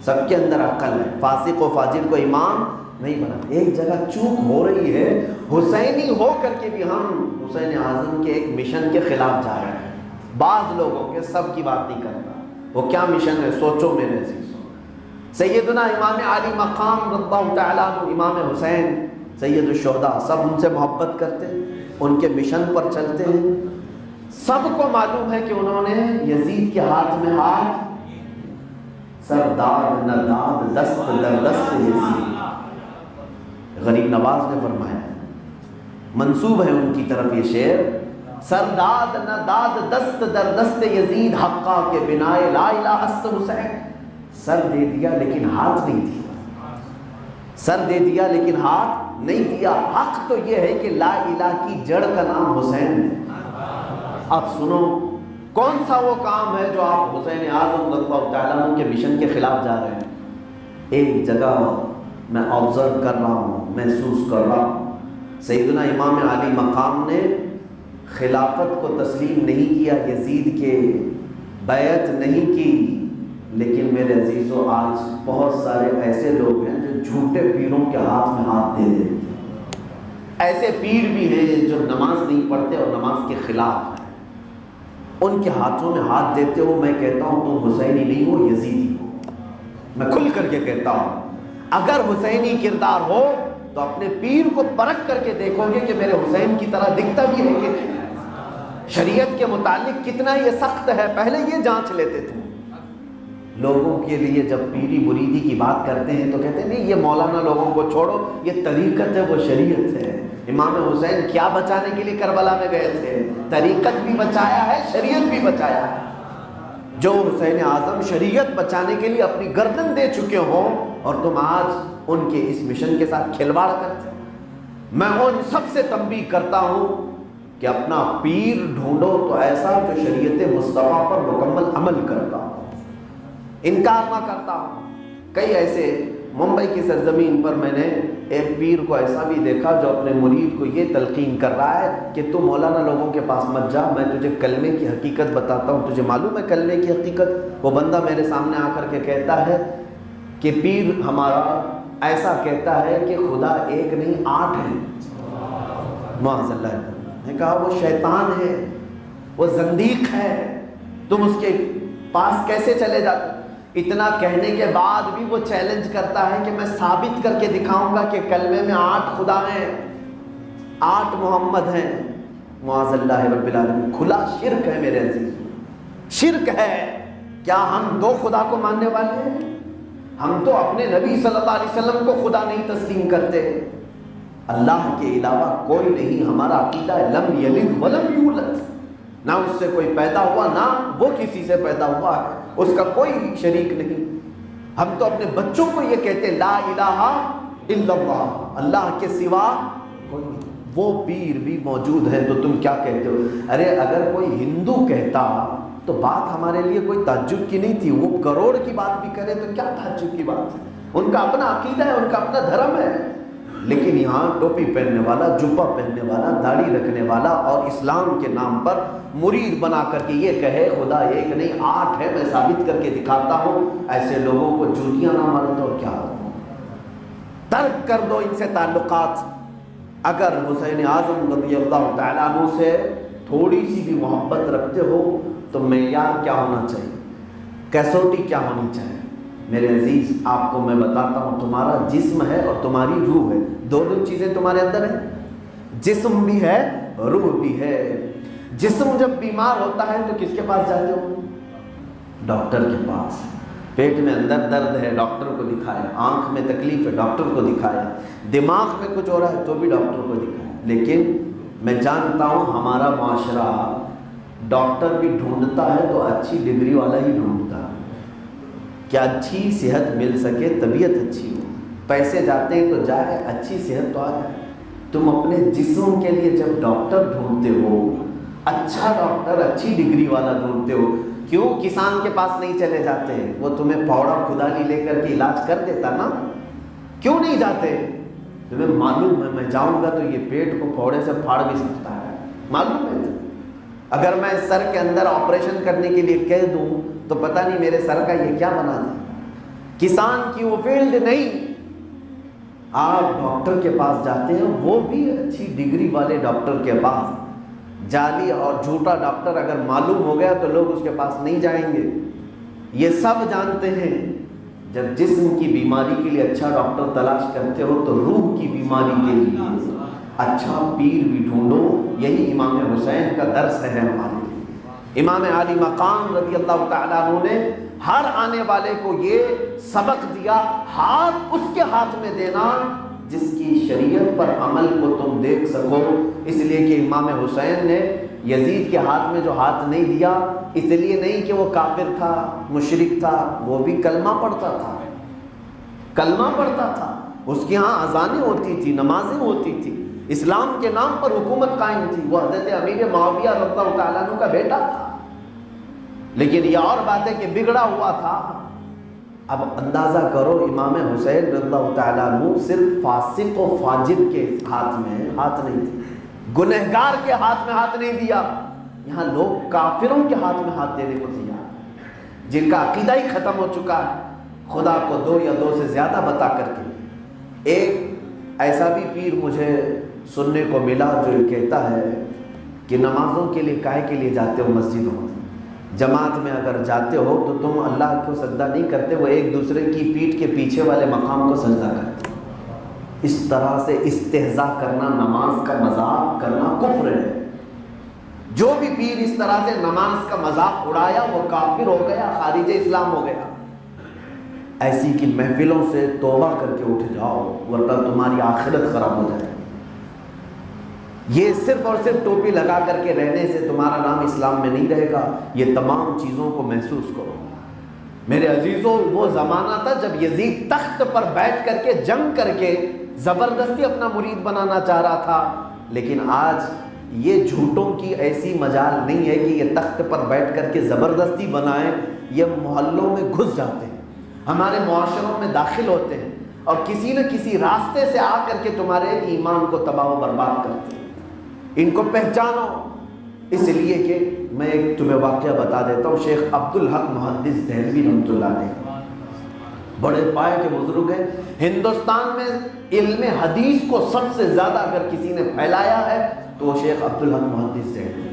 S1: سب کے اندر عقل ہے, فاسق و فاجر کو امام نہیں بنا. ایک جگہ چوک ہو رہی ہے, حسینی ہو کر کے بھی ہم حسین اعظم کے ایک مشن کے خلاف جا رہے ہیں. بعض لوگوں کے, سب کی بات نہیں کرتا. وہ کیا مشن ہے سوچو میرے عزیزوں. سیدنا امام علی مقام رضی اللہ تعالیٰ عنہ, امام حسین سید الشہداء, سب ان سے محبت کرتے ہیں, ان کے مشن پر چلتے ہیں. سب کو معلوم ہے کہ انہوں نے یزید کے ہاتھ میں ہاتھ, سر داد نہ داد دست در دست یزید. غریب نواز نے فرمایا, منسوب ہے ان کی طرف یہ شعر, سر داد نہ داد دست در دست یزید, حقا کے بنائے لا الہ است حسین. سر دے دیا لیکن ہاتھ نہیں دیا, سر دے دیا لیکن ہاتھ نہیں دیا. حق تو یہ ہے کہ لا الہ کی جڑ کا نام حسین ہے. اب سنو, کون سا وہ کام ہے جو آپ حسین اعظم رضی اللہ تعالیٰ عنہ کے مشن کے خلاف جا رہے ہیں؟ ایک جگہ میں آبزرو کر رہا ہوں, محسوس کر رہا ہوں, سیدنا امام علی مقام نے خلافت کو تسلیم نہیں کیا, یزید کے بیعت نہیں کی. لیکن میرے عزیزو, آج بہت سارے ایسے لوگ ہیں جو جھوٹے پیروں کے ہاتھ میں ہاتھ دے دیتے ہیں. ایسے پیر بھی ہیں جو نماز نہیں پڑھتے اور نماز کے خلاف ہیں, ان کے ہاتھوں میں ہاتھ دیتے ہو. میں کہتا ہوں تم حسینی نہیں ہو, یزیدی ہو. میں کھل کر کے کہتا ہوں, اگر حسینی کردار ہو تو اپنے پیر کو پرکھ کر کے دیکھو گے کہ میرے حسین کی طرح دکھتا بھی ہے کہ نہیں. شریعت کے متعلق کتنا یہ سخت ہے, پہلے یہ جانچ لیتے تھے. لوگوں کے لیے جب پیری مریدی کی بات کرتے ہیں تو کہتے ہیں نہیں یہ مولانا لوگوں کو چھوڑو, یہ طریقت ہے, وہ شریعت ہے. امام حسین کیا بچانے کے لیے کربلا میں گئے تھے؟ طریقت بھی بچایا ہے, شریعت بھی بچایا ہے. جو حسین اعظم شریعت بچانے کے لیے اپنی گردن دے چکے ہوں اور تم آج ان کے اس مشن کے ساتھ کھلواڑ کرتے ہو. میں ان سب سے تنبیہ کرتا ہوں کہ اپنا پیر ڈھونڈو تو ایسا جو شریعت مصطفیٰ پر مکمل عمل کرتا ہو, انکار نہ کرتا ہوں. کئی ایسے ممبئی کی سرزمین پر میں نے ایک پیر کو ایسا بھی دیکھا جو اپنے مرید کو یہ تلقین کر رہا ہے کہ تو مولانا لوگوں کے پاس مت جا, میں تجھے کلمے کی حقیقت بتاتا ہوں. تجھے معلوم ہے کلمے کی حقیقت؟ وہ بندہ میرے سامنے آ کر کے کہتا ہے کہ پیر ہمارا ایسا کہتا ہے کہ خدا ایک نہیں 8 ہے. معاذ اللہ. نے کہا وہ شیطان ہے, وہ زندیق ہے, تم اس کے پاس کیسے چلے جاتے؟ اتنا کہنے کے بعد بھی وہ چیلنج کرتا ہے کہ میں ثابت کر کے دکھاؤں گا کہ کلمے میں 8 خدا ہیں, 8 محمد ہیں. معاذ اللہ رب العالمین. کھلا شرک ہے میرے عزیز, شرک ہے. کیا ہم 2 خدا کو ماننے والے ہیں؟ ہم تو اپنے نبی صلی اللہ علیہ وسلم کو خدا نہیں تسلیم کرتے. اللہ کے علاوہ کوئی نہیں. ہمارا عقیدہ ہے لم یلد ولم یولد, نہ اس سے کوئی پیدا ہوا نہ وہ کسی سے پیدا ہوا ہے, اس کا کوئی شریک نہیں. ہم تو اپنے بچوں کو یہ کہتے ہیں لا الہ الا اللہ, اللہ کے سوا کوئی نہیں. وہ پیر بھی موجود ہیں تو تم کیا کہتے ہو؟ ارے اگر کوئی ہندو کہتا تو بات ہمارے لیے کوئی تعجب کی نہیں تھی. وہ کروڑ کی بات بھی کرے تو کیا تعجب کی بات ہے؟ ان کا اپنا عقیدہ ہے, ان کا اپنا دھرم ہے. لیکن یہاں ٹوپی پہننے والا, جبہ پہننے والا, داڑھی رکھنے والا اور اسلام کے نام پر مرید بنا کر کے یہ کہے خدا ایک نہیں 8 ہے, میں ثابت کر کے دکھاتا ہوں. ایسے لوگوں کو جوتیاں نہ مارو تو کیا ہو؟ ترک کر دو ان سے تعلقات. اگر حسین اعظم رضی اللہ تعالیٰ عنہ سے تھوڑی سی بھی محبت رکھتے ہو تو معیار کیا ہونا چاہیے, کیسوٹی کیا ہونی چاہیے؟ میرے عزیز آپ کو میں بتاتا ہوں, تمہارا جسم ہے اور تمہاری روح ہے, دونوں چیزیں تمہارے اندر ہیں. جسم بھی ہے, روح بھی ہے. جسم جب بیمار ہوتا ہے تو کس کے پاس جاتے ہو؟ ڈاکٹر کے پاس. پیٹ میں اندر درد ہے, ڈاکٹر کو دکھایا. آنکھ میں تکلیف ہے, ڈاکٹر کو دکھایا. دماغ میں کچھ ہو رہا ہے تو بھی ڈاکٹر کو دکھایا. لیکن میں جانتا ہوں ہمارا معاشرہ ڈاکٹر بھی ڈھونڈتا ہے تو اچھی ڈگری والا ہی ڈھونڈتا ہے کہ اچھی صحت مل سکے, طبیعت اچھی ہو. پیسے جاتے ہیں تو جائے, اچھی صحت تو آ جائے. تم اپنے جسم کے لیے جب ڈاکٹر ڈھونڈتے ہو, اچھا ڈاکٹر, اچھی ڈگری والا ڈھونڈتے ہو, کیوں کسان کے پاس نہیں چلے جاتے؟ وہ تمہیں پھاوڑا کھدانی لے کر کے علاج کر دیتا نا. کیوں نہیں جاتے؟ تمہیں معلوم ہے میں جاؤں گا تو یہ پیٹ کو پھاوڑے سے پھاڑ بھی سکتا ہے, معلوم ہے. اگر میں سر کے اندر آپریشن کرنے کے لیے کہہ دوں تو پتہ نہیں میرے سر کا یہ کیا بنا دے۔ کسان کی وہ فیلڈ نہیں۔ آپ ڈاکٹر کے پاس جاتے ہیں، وہ بھی اچھی ڈگری والے ڈاکٹر کے پاس، جعلی اور جھوٹا ڈاکٹر اگر معلوم ہو گیا تو لوگ اس کے پاس نہیں جائیں گے۔ یہ سب جانتے ہیں جب جسم کی بیماری کے لیے اچھا ڈاکٹر تلاش کرتے ہو تو روح کی بیماری کے لیے اچھا پیر بھی ڈھونڈو۔ یہی امام حسین کا درس ہے ہمارے لیے۔ امام عالی مقام رضی اللہ تعالیٰ عنہ نے ہر آنے والے کو یہ سبق دیا، ہاتھ اس کے ہاتھ میں دینا جس کی شریعت پر عمل کو تم دیکھ سکو۔ اس لیے کہ امام حسین نے یزید کے ہاتھ میں جو ہاتھ نہیں دیا، اس لیے نہیں کہ وہ کافر تھا، مشرک تھا، وہ بھی کلمہ پڑھتا تھا، کلمہ پڑھتا تھا، اس کے ہاں اذانیں ہوتی تھی، نمازیں ہوتی تھی، اسلام کے نام پر حکومت قائم تھی، وہ حضرت امیر معاویہ رضی اللہ تعالیٰ عنہ کا بیٹا تھا۔ لیکن یہ اور بات ہے کہ بگڑا ہوا تھا۔ اب اندازہ کرو امام حسین رضی اللہ تعالیٰ عنہ صرف فاسق و فاجر کے ہاتھ میں ہاتھ نہیں دیا، گنہگار کے ہاتھ میں ہاتھ نہیں دیا، یہاں لوگ کافروں کے ہاتھ میں ہاتھ دینے کو تیار، جن کا عقیدہ ہی ختم ہو چکا ہے، خدا کو دو یا دو سے زیادہ بتا کر کے۔ ایک ایسا بھی پیر مجھے سننے کو ملا جو یہ کہتا ہے کہ نمازوں کے لیے کاہے کے لیے جاتے ہو مسجدوں میں؟ جماعت میں اگر جاتے ہو تو تم اللہ کو سجدہ نہیں کرتے، وہ ایک دوسرے کی پیٹھ کے پیچھے والے مقام کو سجدہ کرتے۔ اس طرح سے استہزاء کرنا، نماز کا مذاق کرنا کفر ہے۔ جو بھی پیر اس طرح سے نماز کا مذاق اڑایا وہ کافر ہو گیا، خارج اسلام ہو گیا۔ ایسی کی محفلوں سے توبہ کر کے اٹھ جاؤ ورنہ تمہاری آخرت خراب ہو جائے۔ یہ صرف اور صرف ٹوپی لگا کر کے رہنے سے تمہارا نام اسلام میں نہیں رہے گا۔ یہ تمام چیزوں کو محسوس کرو میرے عزیزوں۔ وہ زمانہ تھا جب یزید تخت پر بیٹھ کر کے جنگ کر کے زبردستی اپنا مرید بنانا چاہ رہا تھا، لیکن آج یہ جھوٹوں کی ایسی مجال نہیں ہے کہ یہ تخت پر بیٹھ کر کے زبردستی بنائیں۔ یہ محلوں میں گھس جاتے ہیں، ہمارے معاشروں میں داخل ہوتے ہیں اور کسی نہ کسی راستے سے آ کر کے تمہارے ایمان کو تباہ و برباد کرتے ہیں۔ ان کو پہچانو۔ اس لیے کہ میں ایک تمہیں واقعہ بتا دیتا ہوں۔ شیخ عبدالحق محدث دہلوی رحمۃ اللہ علیہ بڑے پائے کے بزرگ ہیں۔ ہندوستان میں علم حدیث کو سب سے زیادہ اگر کسی نے پھیلایا ہے تو وہ شیخ عبدالحق محدث دہلوی۔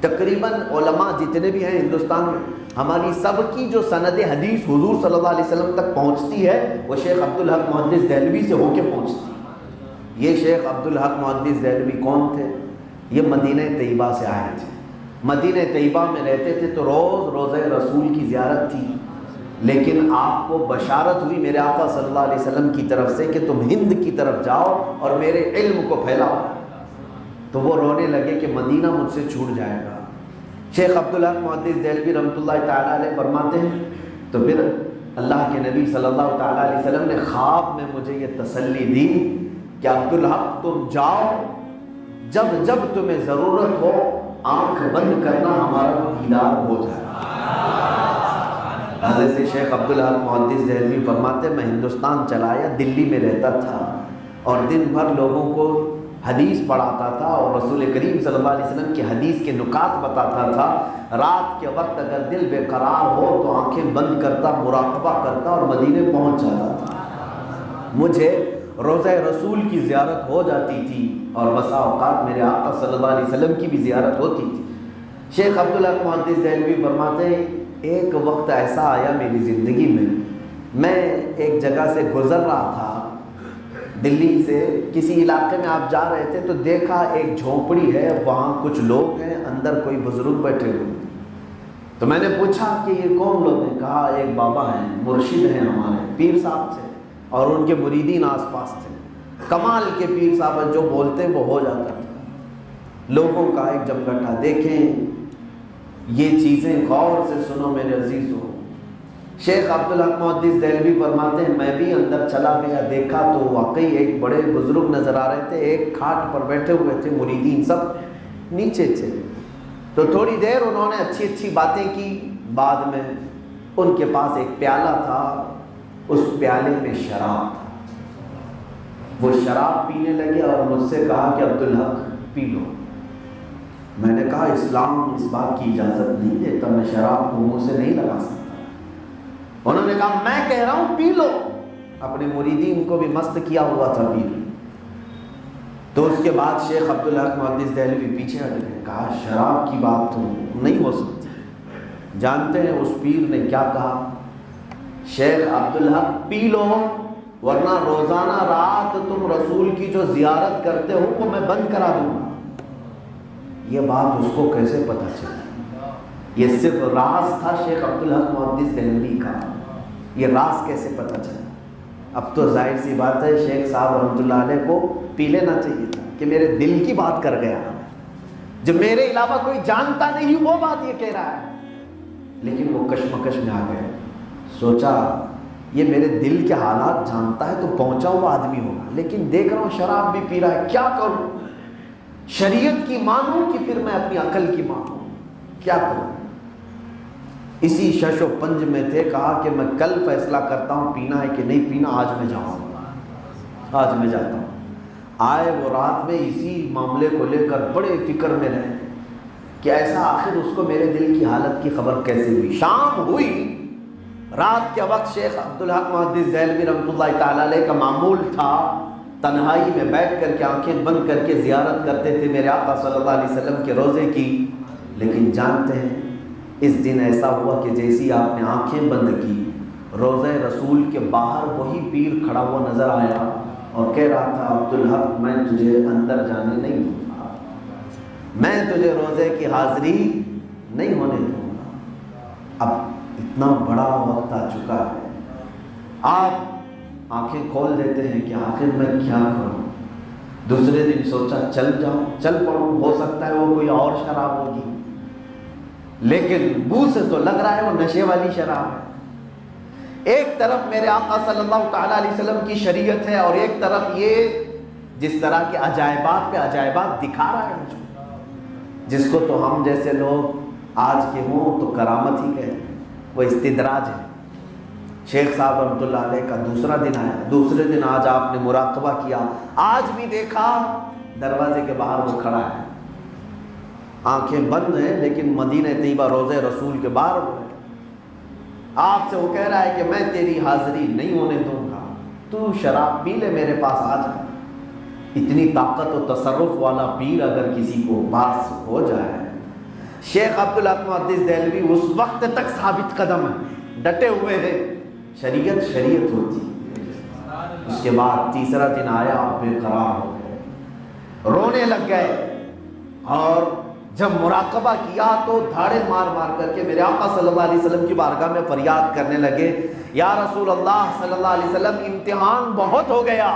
S1: تقریباً علماء جتنے بھی ہیں ہندوستان میں، ہماری سب کی جو سند حدیث حضور صلی اللہ علیہ وسلم تک پہنچتی ہے وہ شیخ عبدالحق محدث دہلوی سے ہو کے پہنچتی ہے۔ یہ شیخ عبدالحق محدث دہلوی کون تھے؟ یہ مدینہ طیبہ سے آئے تھے، مدینہ طیبہ میں رہتے تھے تو روز روزہ رسول کی زیارت تھی، لیکن آپ کو بشارت ہوئی میرے آقا صلی اللہ علیہ وسلم کی طرف سے کہ تم ہند کی طرف جاؤ اور میرے علم کو پھیلاؤ، تو وہ رونے لگے کہ مدینہ مجھ سے چھوٹ جائے گا۔ شیخ عبدالحق محدث دہلوی رحمۃ اللہ تعالیٰ علیہ فرماتے ہیں تو پھر اللہ کے نبی صلی اللہ تعالیٰ علیہ وسلم نے خواب میں مجھے یہ تسلی دی کہ عبدالحق تم جاؤ، جب جب تمہیں ضرورت ہو آنکھ بند کرنا، ہمارا دیدار ہو جائے۔ حضرت شیخ عبدالحق محدث دہلوی فرماتے میں ہندوستان چلایا، دلی میں رہتا تھا اور دن بھر لوگوں کو حدیث پڑھاتا تھا اور رسول کریم صلی اللہ علیہ وسلم کی حدیث کے نکات بتاتا تھا۔ رات کے وقت اگر دل بے قرار ہو تو آنکھیں بند کرتا، مراقبہ کرتا اور مدینے پہنچ جاتا تھا۔ مجھے روزہ رسول کی زیارت ہو جاتی تھی اور بسا اوقات میرے آقا صلی اللہ علیہ وسلم کی بھی زیارت ہوتی تھی۔ شیخ عبدالحق محدث دہلوی فرماتے ہیں ایک وقت ایسا آیا میری زندگی میں ایک جگہ سے گزر رہا تھا، دلی سے کسی علاقے میں آپ جا رہے تھے تو دیکھا ایک جھونپڑی ہے، وہاں کچھ لوگ ہیں، اندر کوئی بزرگ بیٹھے ہوئے۔ تو میں نے پوچھا کہ یہ کون لوگ ہیں؟ کہا ایک بابا ہیں، مرشد ہیں ہمارے، پیر صاحب تھے اور ان کے مریدین آس پاس تھے، کمال کے پیر صاحب جو بولتے وہ ہو جاتا تھا۔ لوگوں کا ایک جمگٹھا، دیکھیں یہ چیزیں غور سے سنو میرے عزیزوں۔ شیخ عبدالحق محدث دہلوی فرماتے ہیں میں بھی اندر چلا گیا، دیکھا تو واقعی ایک بڑے بزرگ نظر آ رہے تھے، ایک کھاٹ پر بیٹھے ہوئے تھے، مریدین سب نیچے تھے۔ تو تھوڑی دیر انہوں نے اچھی اچھی باتیں کی، بعد میں ان کے پاس ایک پیالہ تھا، اس پیالے میں شراب تھا، وہ شراب پینے لگے اور مجھ سے کہا کہ عبدالحق پی لو۔ میں نے کہا اسلام اس بات کی اجازت نہیں دیتا، میں شراب کو منہ سے نہیں لگا سکتا۔ انہوں نے کہا میں کہہ رہا ہوں پی لو۔ اپنے مریدین کو بھی مست کیا ہوا تھا پیر۔ تو اس کے بعد شیخ عبدالحق محدث دہلوی پیچھے ہٹ گئے، کہا شراب کی بات تو نہیں ہو سکتی۔ جانتے ہیں اس پیر نے کیا کہا؟ شیخ عبدالحق پی لو ورنہ روزانہ رات تم رسول کی جو زیارت کرتے ہو وہ میں بند کرا دوں گا۔ یہ بات اس کو کیسے پتہ چلی؟ یہ صرف راز تھا شیخ عبدالحق محدث دہلوی کا، یہ راز کیسے پتہ چلا؟ اب تو ظاہر سی بات ہے شیخ صاحب رحمۃ اللہ علیہ کو پی لینا چاہیے تھا کہ میرے دل کی بات کر گیا، جب میرے علاوہ کوئی جانتا نہیں وہ بات یہ کہہ رہا ہے۔ لیکن وہ کشمکش میں آ گئے، سوچا یہ میرے دل کے حالات جانتا ہے تو پہنچا ہوا آدمی ہوگا، لیکن دیکھ رہا ہوں شراب بھی پی رہا ہے، کیا کروں؟ شریعت کی مانوں کہ پھر میں اپنی عقل کی مانوں؟ کیا کروں؟ اسی شش و پنج میں تھے، کہا کہ میں کل فیصلہ کرتا ہوں پینا ہے کہ نہیں پینا، آج میں جاؤں گا، آج میں جاتا ہوں۔ آئے وہ رات میں اسی معاملے کو لے کر بڑے فکر میں رہے کہ ایسا آخر اس کو میرے دل کی حالت کی خبر کیسے ہوئی۔ شام ہوئی، رات کے وقت شیخ عبدالحق محدث دہلوی رحمۃ اللہ تعالیٰ علیہ کا معمول تھا تنہائی میں بیٹھ کر کے آنکھیں بند کر کے زیارت کرتے تھے میرے آقا صلی اللہ علیہ وسلم کے روضے کی۔ لیکن جانتے ہیں اس دن ایسا ہوا کہ جیسی آپ نے آنکھیں بند کی، روضہ رسول کے باہر وہی پیر کھڑا ہوا نظر آیا اور کہہ رہا تھا عبدالحق میں تجھے اندر جانے نہیں دوں گا، میں تجھے روضے کی حاضری نہیں ہونے دوں گا۔ اب اتنا بڑا وقت آ چکا ہے، آپ آنکھیں کھول دیتے ہیں کہ آخر میں کیا کروں۔ دوسرے دن سوچا چل جاؤں، چل پڑوں، ہو سکتا ہے وہ کوئی اور شراب ہوگی، لیکن بو سے تو لگ رہا ہے وہ نشے والی شراب ہے۔ ایک طرف میرے آقا صلی اللہ تعالیٰ علیہ وسلم کی شریعت ہے اور ایک طرف یہ جس طرح کے عجائبات پہ عجائبات دکھا رہا ہے مجھے، جس کو تو ہم جیسے لوگ آج کے ہوں تو کرامت ہی کہتے ہیں، وہ استدراج ہے۔ شیخ صاحب رحمۃ اللہ علیہ کا دوسرا دن آیا، دوسرے دن آج آپ نے مراقبہ کیا، آج بھی دیکھا دروازے کے باہر وہ کھڑا ہے، آنکھیں بند ہیں لیکن مدینہ طیبہ روضہ رسول کے باہر ہو رہے، آپ سے وہ کہہ رہا ہے کہ میں تیری حاضری نہیں ہونے دوں گا، تو شراب پی لے میرے پاس آ جا۔ اتنی طاقت و تصرف والا پیر اگر کسی کو باس ہو جائے، شیخ عبدالحق محدث دہلوی اس وقت تک ثابت قدم ہے، ڈٹے ہوئے ہیں، شریعت شریعت ہوتی۔ اس کے بعد تیسرا دن آیا، آپ بے قرار ہو گئے، رونے لگ گئے، اور جب مراقبہ کیا تو دھاڑے مار مار کر کے میرے آقا صلی اللہ علیہ وسلم کی بارگاہ میں فریاد کرنے لگے، یا رسول اللہ صلی اللہ علیہ وسلم امتحان بہت ہو گیا،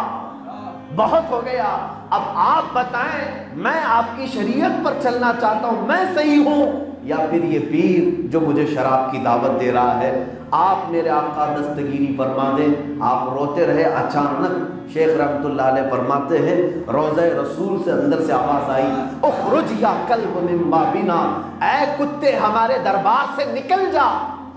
S1: بہت ہو گیا، اب آپ بتائیں میں آپ کی شریعت پر چلنا چاہتا ہوں، میں صحیح ہوں یا پھر یہ پیر جو مجھے شراب کی دعوت دے رہا ہے؟ آپ میرے آقا دستگیری فرما دیں۔ آپ روتے رہے، اچانک شیخ رحمۃ اللہ علیہ فرماتے ہیں روضہ رسول سے اندر سے آواز آئی، اخرج یا کلب من بابنا، اے کتے ہمارے دربار سے نکل جا۔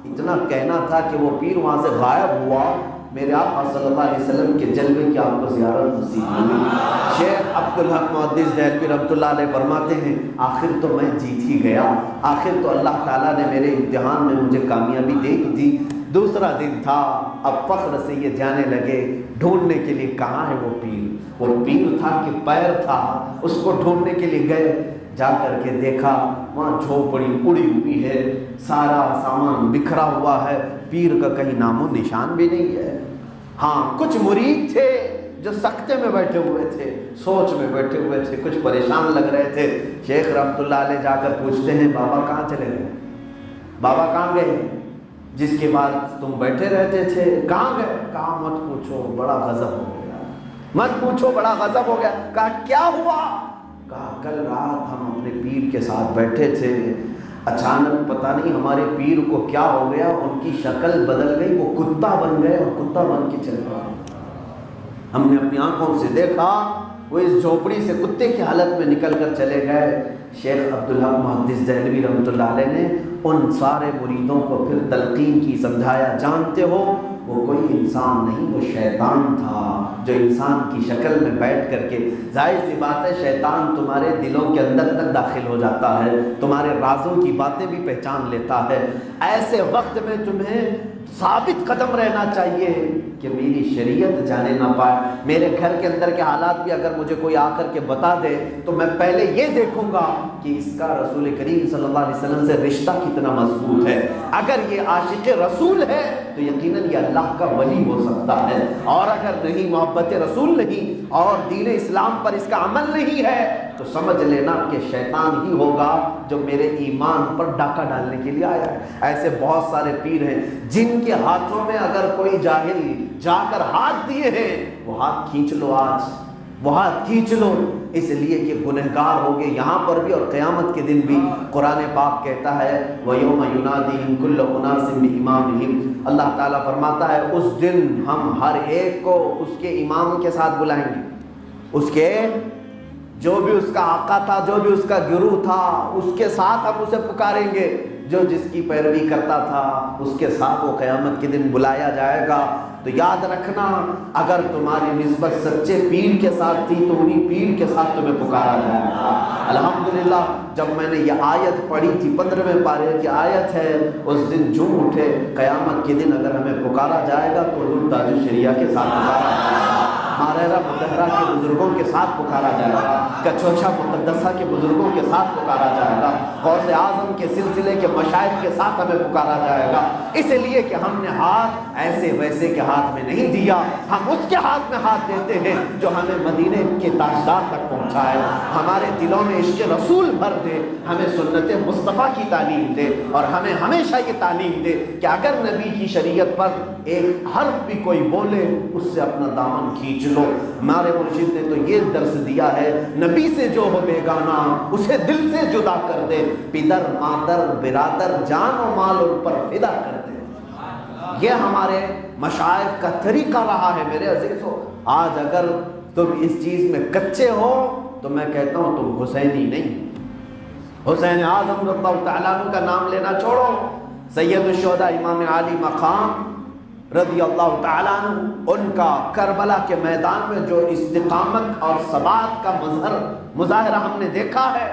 S1: اتنا کہنا تھا کہ وہ پیر وہاں سے غائب ہوا، میرے آقا صلی اللہ علیہ وسلم کے جلوے کی آپ کو زیارت نصیب ہوئی۔ شیخ عبدالحق محدث دہلوی رحمۃ اللہ علیہ فرماتے ہیں آخر تو میں جیت ہی گیا، آخر تو اللہ تعالیٰ نے میرے امتحان میں مجھے کامیابی دے دی۔ دوسرا دن تھا، اب فخر سے یہ جانے لگے ڈھونڈنے کے لیے کہاں ہے وہ پیر۔ وہ پیر تھا کہ پیر تھا، اس کو ڈھونڈنے کے لیے گئے، جا کر کے دیکھا وہاں جھوپڑی اڑی ہوئی ہے، سارا سامان بکھرا ہوا ہے، پیر کا کہیں نام و نشان بھی نہیں ہے۔ ہاں کچھ مرید تھے جو سکتے میں بیٹھے ہوئے تھے، سوچ میں بیٹھے ہوئے تھے، کچھ پریشان لگ رہے تھے۔ شیخ رحمۃ اللہ علیہ جا کر پوچھتے ہیں بابا کہاں چلے گئے، بابا کہاں گئے، جس کے بعد تم بیٹھے رہتے تھے کہاں گئے؟ کہا مت پوچھو بڑا غضب ہو گیا، مت پوچھو بڑا غضب ہو گیا۔ کہا کیا ہوا؟ کہا کل رات ہم اپنے پیر کے ساتھ بیٹھے تھے، اچانک پتہ نہیں ہمارے پیر کو کیا ہو گیا، ان کی شکل بدل گئی، وہ کتا بن گئے اور کتا بن کے چل رہا۔ ہم نے اپنی آنکھوں سے دیکھا وہ اس جھوپڑی سے کتے کی حالت میں نکل کر چلے گئے۔ شیخ عبدالحق محدث دہلوی رحمۃ اللہ علیہ نے ان سارے مریدوں کو پھر تلقین کی، سمجھایا، جانتے ہو وہ کوئی انسان نہیں، وہ شیطان تھا جو انسان کی شکل میں بیٹھ کر کے، ظاہر سی بات ہے شیطان تمہارے دلوں کے اندر تک داخل ہو جاتا ہے، تمہارے رازوں کی باتیں بھی پہچان لیتا ہے۔ ایسے وقت میں تمہیں ثابت قدم رہنا چاہیے کہ میری شریعت جانے نہ پائے۔ میرے گھر کے اندر کے حالات بھی اگر مجھے کوئی آ کر کے بتا دے تو میں پہلے یہ دیکھوں گا کہ اس کا رسول کریم صلی اللہ علیہ وسلم سے رشتہ کتنا مضبوط ہے۔ اگر یہ عاشق رسول ہے تو یقیناً یہ اللہ کا ولی ہو سکتا ہے، اور اگر نہیں، محبت رسول نہیں اور دین اسلام پر اس کا عمل نہیں ہے تو سمجھ لینا کہ شیطان ہی ہوگا جو میرے ایمان پر ڈاکہ ڈالنے کے لیے آیا ہے۔ ایسے بہت سارے پیر ہیں جن کے ہاتھوں میں اگر کوئی جاہل جا کر ہاتھ دیے ہیں، وہ ہاتھ کھینچ لو، آج وہ ہاتھ کھینچ لو، اس لیے کہ گنہگار ہوگے یہاں پر بھی اور قیامت کے دن بھی۔ قرآن پاک کہتا ہے وَيَوْمَ يُنَادِهِمْ كُلُّ أُنَاسٍ بِإِمَامِهِمْ، اللہ تعالیٰ فرماتا ہے اس دن ہم ہر ایک کو اس کے امام کے ساتھ بلائیں گے، اس کے جو بھی اس کا آقا تھا، جو بھی اس کا گرو تھا، اس کے ساتھ ہم اسے پکاریں گے، جو جس کی پیروی کرتا تھا اس کے ساتھ وہ قیامت کے دن بلایا جائے گا۔ تو یاد رکھنا اگر تمہاری نسبت سچے پیر کے ساتھ تھی تو انہی پیر کے ساتھ تمہیں پکارا جائے گا۔ الحمدللہ جب میں نے یہ آیت پڑھی تھی، 15ویں پارے کی آیت ہے، اس دن جھوم اٹھے، قیامت کے دن اگر ہمیں پکارا جائے گا تو حضور تاج الشریعہ کے ساتھ پکارا جائے گا، مارحرہ مطہرہ کے بزرگوں کے ساتھ پکارا جائے گا، کچوچا مقدسہ کے بزرگوں کے ساتھ پکارا جائے گا، غوث اعظم کے سلسلے کے مشائخ کے ساتھ ہمیں پکارا جائے گا، اس لیے کہ ہم نے ہاتھ ایسے ویسے کے ہاتھ میں نہیں دیا، ہم اس کے ہاتھ میں ہاتھ دیتے ہیں جو ہمیں مدینے کے تاجدار تک پہنچائے، ہمارے دلوں میں عشق رسول بھر دے، ہمیں سنت مصطفیٰ کی تعلیم دے، اور ہمیں ہمیشہ یہ تعلیم دے کہ اگر نبی کی شریعت پر ایک حرف بھی کوئی بولے اس سے اپنا دامن کھینچ لو۔ ہمارے مرشد نے تو یہ درس دیا ہے، نبی سے جو ہو بیگانہ اسے دل سے جدا کر دے، پدر مادر برادر جان و مال ان پر فدا کر دے۔ یہ ہمارے مشائخ کا طریقہ رہا ہے میرے عزیزو۔ آج اگر تم اس چیز میں کچے ہو تو میں کہتا ہوں تم حسینی نہیں۔ حسین اعظم رضی اللہ تعالیٰ عنہ کا نام لینا چھوڑو، سید الشہداء امام علی مقام رضی اللہ تعالیٰ عنہ، ان کا کربلا کے میدان میں جو استقامت اور ثبات کا مظاہرہ ہم نے دیکھا ہے،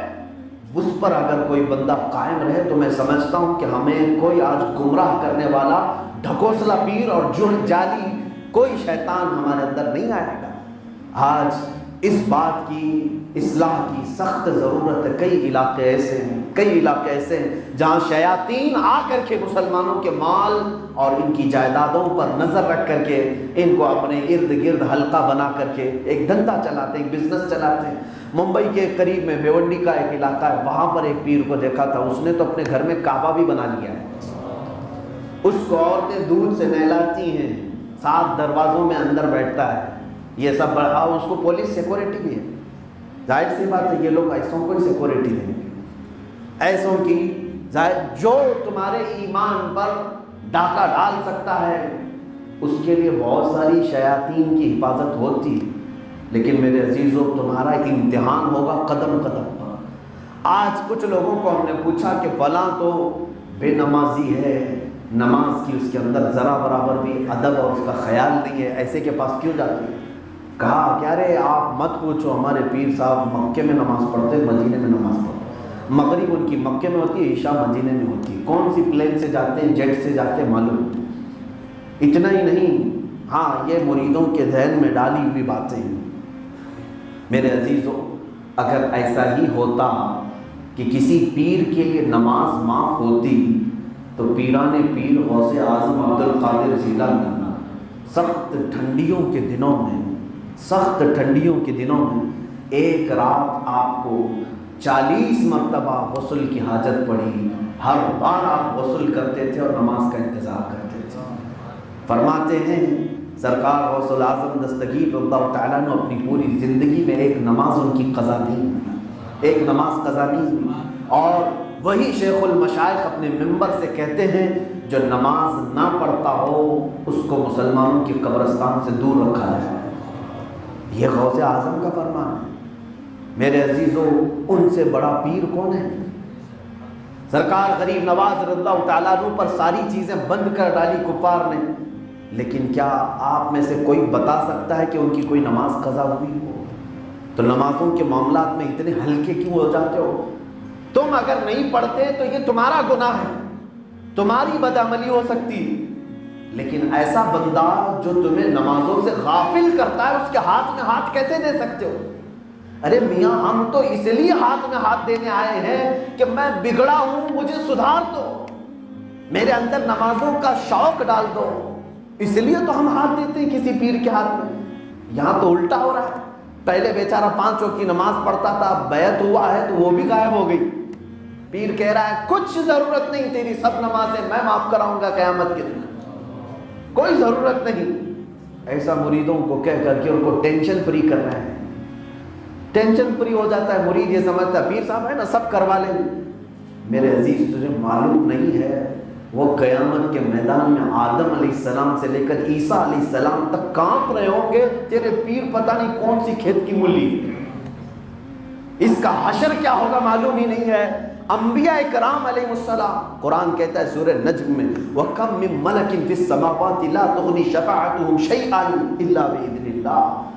S1: اس پر اگر کوئی بندہ قائم رہے تو میں سمجھتا ہوں کہ ہمیں کوئی آج گمراہ کرنے والا ڈھکوسلا پیر اور جعلی کوئی شیطان ہمارے اندر نہیں آئے گا۔ آج اس بات کی اصلاح کی سخت ضرورت ہے۔ کئی علاقے ایسے ہیں جہاں شیاطین آ کر کے مسلمانوں کے مال اور ان کی جائیدادوں پر نظر رکھ کر کے ان کو اپنے ارد گرد حلقہ بنا کر کے ایک دھندا چلاتے ہیں، ایک بزنس چلاتے ہیں۔ ممبئی کے قریب میں بیونڈی کا ایک علاقہ ہے، وہاں پر ایک پیر کو دیکھا تھا، اس نے تو اپنے گھر میں کعبہ بھی بنا لیا ہے، اس کو عورتیں دودھ سے نہلاتی ہیں، 7 دروازوں میں اندر بیٹھتا ہے، یہ سب بڑھا، اس کو پولیس سیکورٹی بھی ہے۔ ظاہر سی بات ہے یہ لوگ ایسوں کو ہی سیکورٹی دیں گے، ایسوں کی جو تمہارے ایمان پر ڈاکہ ڈال سکتا ہے اس کے لیے بہت ساری شیاطین کی حفاظت ہوتی، لیکن میرے عزیزو تمہارا امتحان ہوگا قدم قدم پر۔ آج کچھ لوگوں کو ہم نے پوچھا کہ فلاں تو بے نمازی ہے، نماز کی اس کے اندر ذرا برابر بھی ادب اور اس کا خیال نہیں ہے، ایسے کے پاس کیوں جاتی ہے؟ کہا کہ ارے آپ مت پوچھو، ہمارے پیر صاحب مکے میں نماز پڑھتے، مدینے میں نماز پڑھتے، مغرب ان کی مکے میں ہوتی ہے، عشاء مدینے میں ہوتی ہے، کون سی پلین سے جاتے ہیں، جیٹ سے جاتے ہیں معلوم۔ اتنا ہی نہیں، ہاں یہ مریدوں کے ذہن میں ڈالی ہوئی باتیں ہیں۔ میرے عزیزو اگر ایسا ہی ہوتا کہ کسی پیر کے لیے نماز معاف ہوتی تو پیران پیر غوث اعظم عبد القادر جیلانی سخت ٹھنڈیوں کے دنوں میں ایک رات آپ کو 40 مرتبہ غسل کی حاجت پڑی، ہر بار آپ غسل کرتے تھے اور نماز کا انتظار کرتے تھے۔ فرماتے ہیں سرکار غوث الاعظم دستگیر رضی اللہ تعالیٰ نے اپنی پوری زندگی میں ایک نماز ان کی قضا نہیں ہوئی، اور وہی شیخ المشائخ اپنے منبر سے کہتے ہیں جو نماز نہ پڑھتا ہو اس کو مسلمانوں کی قبرستان سے دور رکھا جائے۔ یہ غوث اعظم کا فرمان ہے۔ میرے عزیزو ان سے بڑا پیر کون ہے؟ سرکار غریب نواز رضی اللہ تعالیٰ عنہ پر ساری چیزیں بند کر ڈالی کفار نے، لیکن کیا آپ میں سے کوئی بتا سکتا ہے کہ ان کی کوئی نماز قضا ہوئی ہو؟ تو نمازوں کے معاملات میں اتنے ہلکے کیوں ہو جاتے ہو؟ تم اگر نہیں پڑھتے تو یہ تمہارا گناہ ہے، تمہاری بدعملی ہو سکتی، لیکن ایسا بندہ جو تمہیں نمازوں سے غافل کرتا ہے اس کے ہاتھ میں ہاتھ کیسے دے سکتے ہو؟ ارے میاں ہم تو اس لیے ہاتھ میں ہاتھ دینے آئے ہیں کہ میں بگڑا ہوں، مجھے سدھار دو، میرے اندر نمازوں کا شوق ڈال دو، اس لیے تو ہم ہاتھ دیتے ہیں کسی پیر کے ہاتھ میں۔ یہاں تو الٹا ہو رہا ہے، پہلے بیچارہ 5 وقت کی نماز پڑھتا تھا، بیعت ہوا ہے تو وہ بھی غائب ہو گئی۔ پیر کہہ رہا ہے کچھ ضرورت نہیں، تیری سب نمازیں میں معاف کراؤں گا قیامت کے دن، کوئی ضرورت نہیں۔ ایسا مریدوں کو کہہ کر کے ان کو ٹینشن فری کرنا ہے، ٹینشن فری ہو جاتا ہے مرید، یہ سمجھتا ہے پیر صاحب ہے نا سب کروا لیں گے۔ میرے عزیز تجھے معلوم نہیں ہے وہ قیامت کے میدان میں آدم علیہ السلام سے لے کر عیسیٰ علیہ السلام تک کانپ رہے ہوں گے، تیرے پیر پتہ نہیں کون سی کھیت کی مولی، اس کا حشر کیا ہوگا معلوم ہی نہیں ہے۔ انبیاء کرام علیہ السلام، قرآن کہتا ہے سورہ نجم میں وَكَمْ مِن مَلَكٍ فِي السَّمَاوَاتِ لَا تُغْنِي شَفَاعَتُهُمْ شَيْئًا إِلَّا بِإِذْنِ اللَّهِ۔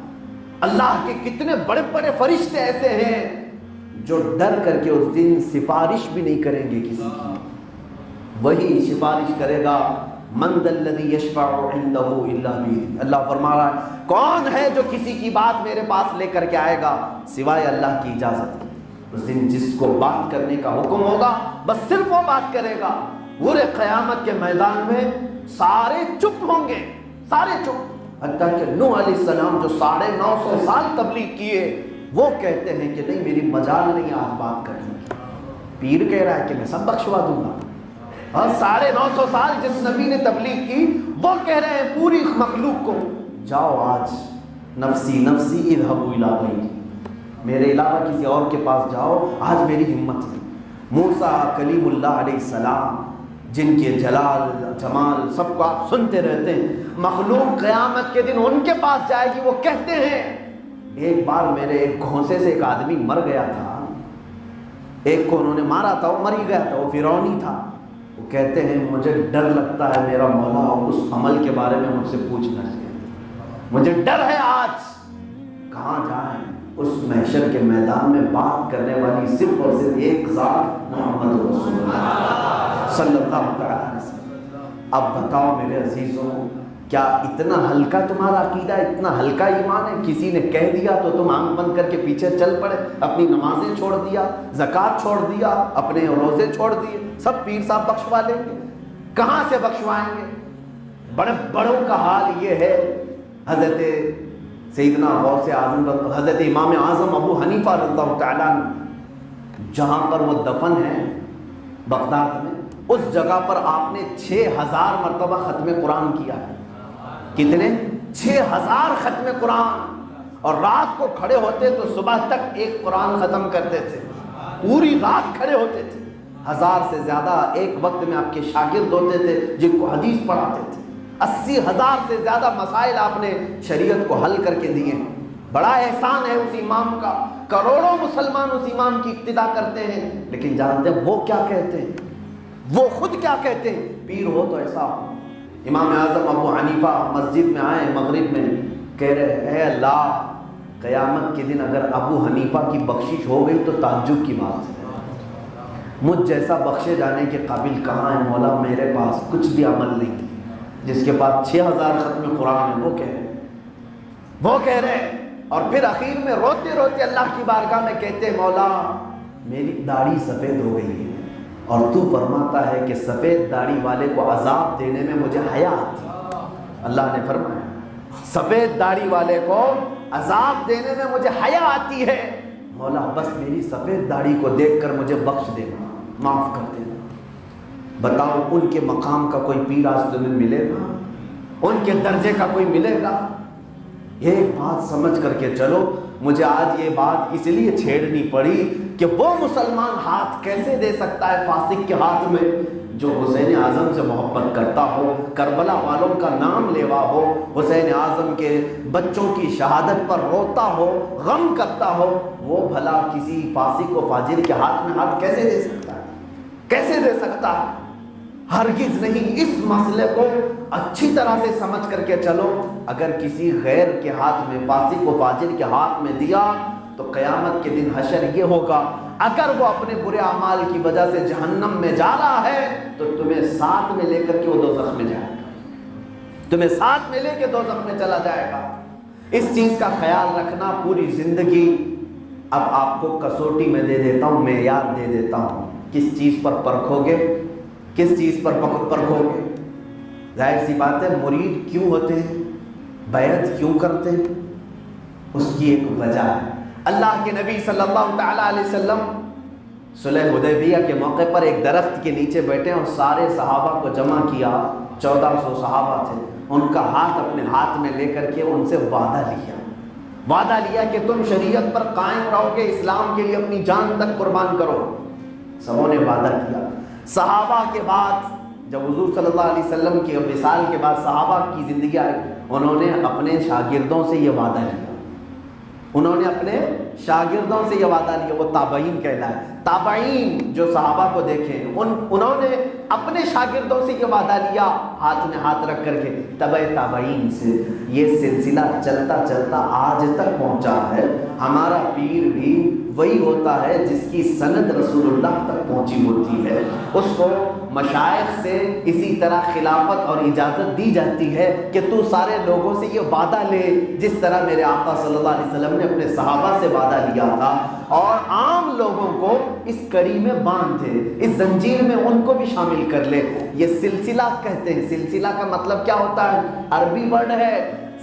S1: اللہ کے کتنے بڑے بڑے فرشتے ایسے ہیں جو ڈر کر کے اس دن سفارش بھی نہیں کریں گے کسی کی، وہی سفارش کرے گا من ذا الذی یشفع عنده الا بإذنہ۔ اللہ فرما رہا ہے کون ہے جو کسی کی بات میرے پاس لے کر کے آئے گا سوائے اللہ کی اجازت کے۔ اس دن جس کو بات کرنے کا حکم ہوگا بس صرف وہ بات کرے گا۔ پورے قیامت کے میدان میں سارے چپ ہوں گے، سارے چپ، حتیٰ کہ نوح علیہ السلام جو 950 سال تبلیغ کیے وہ کہتے ہیں کہ نہیں میری مجال نہیں آج بات کرنے کی۔ پیر کہہ رہا ہے کہ میں سب بخشوا دوں گا، اور 950 سال جس نبی نے تبلیغ کی وہ کہہ رہے ہیں پوری مخلوق کو جاؤ آج نفسی نفسی اذهبوا الی غیری، میرے علاوہ کسی اور کے پاس جاؤ، آج میری ہمت نہیں۔ موسیٰ کلیم اللہ علیہ السلام جن کے جلال جمال سب کو آپ سنتے رہتے ہیں، مخلوق قیامت کے دن ان کے پاس جائے گی، وہ کہتے ہیں ایک بار میرے ایک گھونسے سے ایک آدمی مر گیا تھا، ایک کو انہوں نے مارا تھا، وہ مر ہی گیا تھا، وہ فرعونی تھا۔ وہ کہتے ہیں مجھے ڈر لگتا ہے میرا مولا اس عمل کے بارے میں مجھ سے پوچھنا چاہیے، مجھے ڈر ہے آج۔ کہاں جائیں؟ اس محشر کے میدان میں بات کرنے والی صرف اور صرف ایک ذات محمد رسول اللہ صلی اللہ علیہ وسلم۔ اب بتاؤ میرے عزیزوں، کیا اتنا ہلکا تمہارا عقیدہ، اتنا ہلکا ایمان ہے؟ کسی نے کہہ دیا تو تم آنکھ بند کر کے پیچھے چل پڑے، اپنی نمازیں چھوڑ دیا، زکوٰۃ چھوڑ دیا، اپنے روزے چھوڑ دیے، سب پیر صاحب بخشوا لیں گے؟ کہاں سے بخشوائیں گے؟ بڑے بڑوں کا حال یہ ہے۔ حضرت سیدنا غوث اعظم، حضرت امام اعظم ابو حنیفہ رضی اللہ تعالیٰ عنہ جہاں پر وہ دفن ہے بغداد میں، اس جگہ پر آپ نے 6000 مرتبہ ختم قرآن کیا ہے۔ کتنے؟ 6000 ختم قرآن، اور رات کو کھڑے ہوتے تو صبح تک ایک قرآن ختم کرتے تھے، پوری رات کھڑے ہوتے تھے۔ 1000 سے زیادہ ایک وقت میں آپ کے شاگرد ہوتے تھے جن کو حدیث پڑھاتے تھے۔ 80,000 سے زیادہ مسائل آپ نے شریعت کو حل کر کے دیے۔ بڑا احسان ہے اس امام کا، کروڑوں مسلمان اس امام کی اقتدا کرتے ہیں، لیکن جانتے ہیں وہ کیا کہتے ہیں؟ وہ خود کیا کہتے ہیں؟ پیر ہو تو ایسا ہو۔ امام اعظم ابو حنیفہ مسجد میں آئے مغرب میں، کہہ رہے اے اللہ قیامت کے دن اگر ابو حنیفہ کی بخشش ہو گئی تو تعجب کی بات ہے، مجھ جیسا بخشے جانے کے قابل کہاں ہے مولا؟ میرے پاس کچھ بھی عمل نہیں، جس کے پاس 6000 ختم قرآن ہے وہ کہہ رہے اور پھر اخیر میں روتے روتے اللہ کی بارگاہ میں کہتے مولا میری داڑھی سفید ہو گئی ہے، اور تو فرماتا ہے کہ سفید داڑھی والے کو عذاب دینے میں مجھے حیا آتی ہے۔ اللہ نے فرمایا سفید داڑھی والے کو عذاب دینے میں مجھے حیا آتی ہے، مولا بس میری سفید داڑھی کو دیکھ کر مجھے بخش دینا، معاف کر دینا۔ بتاؤ ان کے مقام کا کوئی پیر آج تمہیں ملے گا؟ ان کے درجے کا کوئی ملے گا؟ ایک بات سمجھ کر کے چلو، مجھے آج یہ بات اس لیے چھیڑنی پڑی کہ وہ مسلمان ہاتھ کیسے دے سکتا ہے فاسق کے ہاتھ میں جو حسین اعظم سے محبت کرتا ہو، کربلا والوں کا نام لیوا ہو، حسین اعظم کے بچوں کی شہادت پر روتا ہو، غم کرتا ہو، وہ بھلا کسی فاسق و فاجر کے ہاتھ میں ہاتھ کیسے دے سکتا ہے؟ کیسے دے سکتا ہے؟ ہرگز نہیں۔ اس مسئلے کو اچھی طرح سے سمجھ کر کے چلو، اگر کسی غیر کے ہاتھ میں، فاسق و فاجر کے ہاتھ میں دیا تو قیامت کے دن حشر یہ ہوگا، اگر وہ اپنے برے اعمال کی وجہ سے جہنم میں جا رہا ہے تو تمہیں ساتھ میں لے کر کے وہ دوزخ میں جائے گا، تمہیں ساتھ میں لے کے دوزخ میں چلا جائے گا۔ اس چیز کا خیال رکھنا پوری زندگی۔ اب آپ کو کسوٹی میں دے دیتا ہوں، معیار دے دیتا ہوں، کس چیز پر پرکھو گے، کس چیز پر پرکھو گے؟ ظاہر سی بات ہے، مرید کیوں ہوتے ہیں، بیعت کیوں کرتے ہیں، اس کی ایک وجہ ہے۔ اللہ کے نبی صلی اللہ تعالیٰ علیہ وسلم صلح حدیبیہ کے موقع پر ایک درخت کے نیچے بیٹھے اور سارے صحابہ کو جمع کیا، 1400 صحابہ تھے، ان کا ہاتھ اپنے ہاتھ میں لے کر کے ان سے وعدہ لیا کہ تم شریعت پر قائم رہو گے، اسلام کے لیے اپنی جان تک قربان کرو۔ سبوں نے وعدہ کیا۔ صحابہ کے بعد جب حضور صلی اللہ علیہ وسلم کے وصال کے بعد صحابہ کی زندگی آئی، انہوں نے اپنے شاگردوں سے یہ وعدہ لیا، انہوں نے اپنے شاگردوں سے یہ وعدہ لیا، وہ تابعین کہلائے۔ تابعین جو صحابہ کو دیکھیں، انہوں نے اپنے شاگردوں سے یہ وعدہ لیا، ہاتھ میں ہاتھ رکھ کر کے، تبع تابعین سے۔ یہ سلسلہ چلتا چلتا آج تک پہنچا ہے۔ ہمارا پیر بھی وہی ہوتا ہے جس کی سند رسول اللہ تک پہنچی ہوتی ہے، اس کو مشائخ سے اسی طرح خلافت اور اجازت دی جاتی ہے کہ تو سارے لوگوں سے یہ وعدہ لے جس طرح میرے آقا صلی اللہ علیہ وسلم نے اپنے صحابہ سے وعدہ لیا تھا، اور عام لوگوں کو اس کڑی میں باندھ دے، اس زنجیر میں ان کو بھی شامل کر لے۔ یہ سلسلہ کہتے ہیں۔ سلسلہ کا مطلب کیا ہوتا ہے؟ عربی ورڈ ہے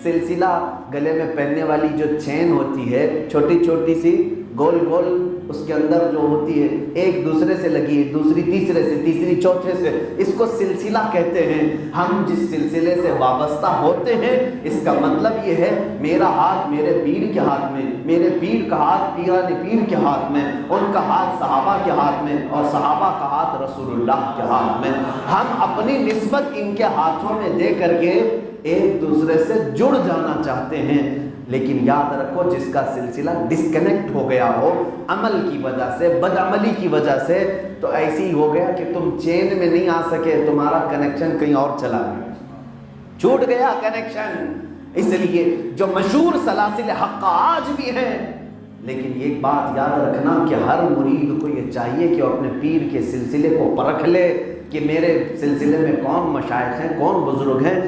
S1: سلسلہ، گلے میں پہننے والی جو چین ہوتی ہے، چھوٹی چھوٹی سی گول گول، اس کے اندر جو ہوتی ہے، ایک دوسرے سے لگی ہے، دوسری تیسرے سے، تیسری چوتھے سے، اس کو سلسلہ کہتے ہیں۔ ہم جس سلسلے سے وابستہ ہوتے ہیں، اس کا مطلب یہ ہے میرا ہاتھ میرے پیر کے ہاتھ میں، میرے پیر کا ہاتھ پیران پیر کے ہاتھ میں، ان کا ہاتھ صحابہ کے ہاتھ میں، اور صحابہ کا ہاتھ رسول اللہ کے ہاتھ میں۔ ہم اپنی نسبت ان کے ہاتھوں میں دے کر کے ایک دوسرے سے جڑ جانا چاہتے ہیں، لیکن یاد رکھو جس کا سلسلہ ڈسکنیکٹ ہو گیا ہو عمل کی وجہ سے، بدعملی کی وجہ سے، تو ایسی ہی ہو گیا کہ تم چین میں نہیں آ سکے، تمہارا کنیکشن کہیں اور چلا گیا، چھوٹ گیا کنیکشن۔ اس لیے جو مشہور سلاسل حق آج بھی ہیں، لیکن ایک بات یاد رکھنا کہ ہر مرید کو یہ چاہیے کہ وہ اپنے پیر کے سلسلے کو پرکھ لے کہ میرے سلسلے میں کون مشائخ ہیں، کون بزرگ ہیں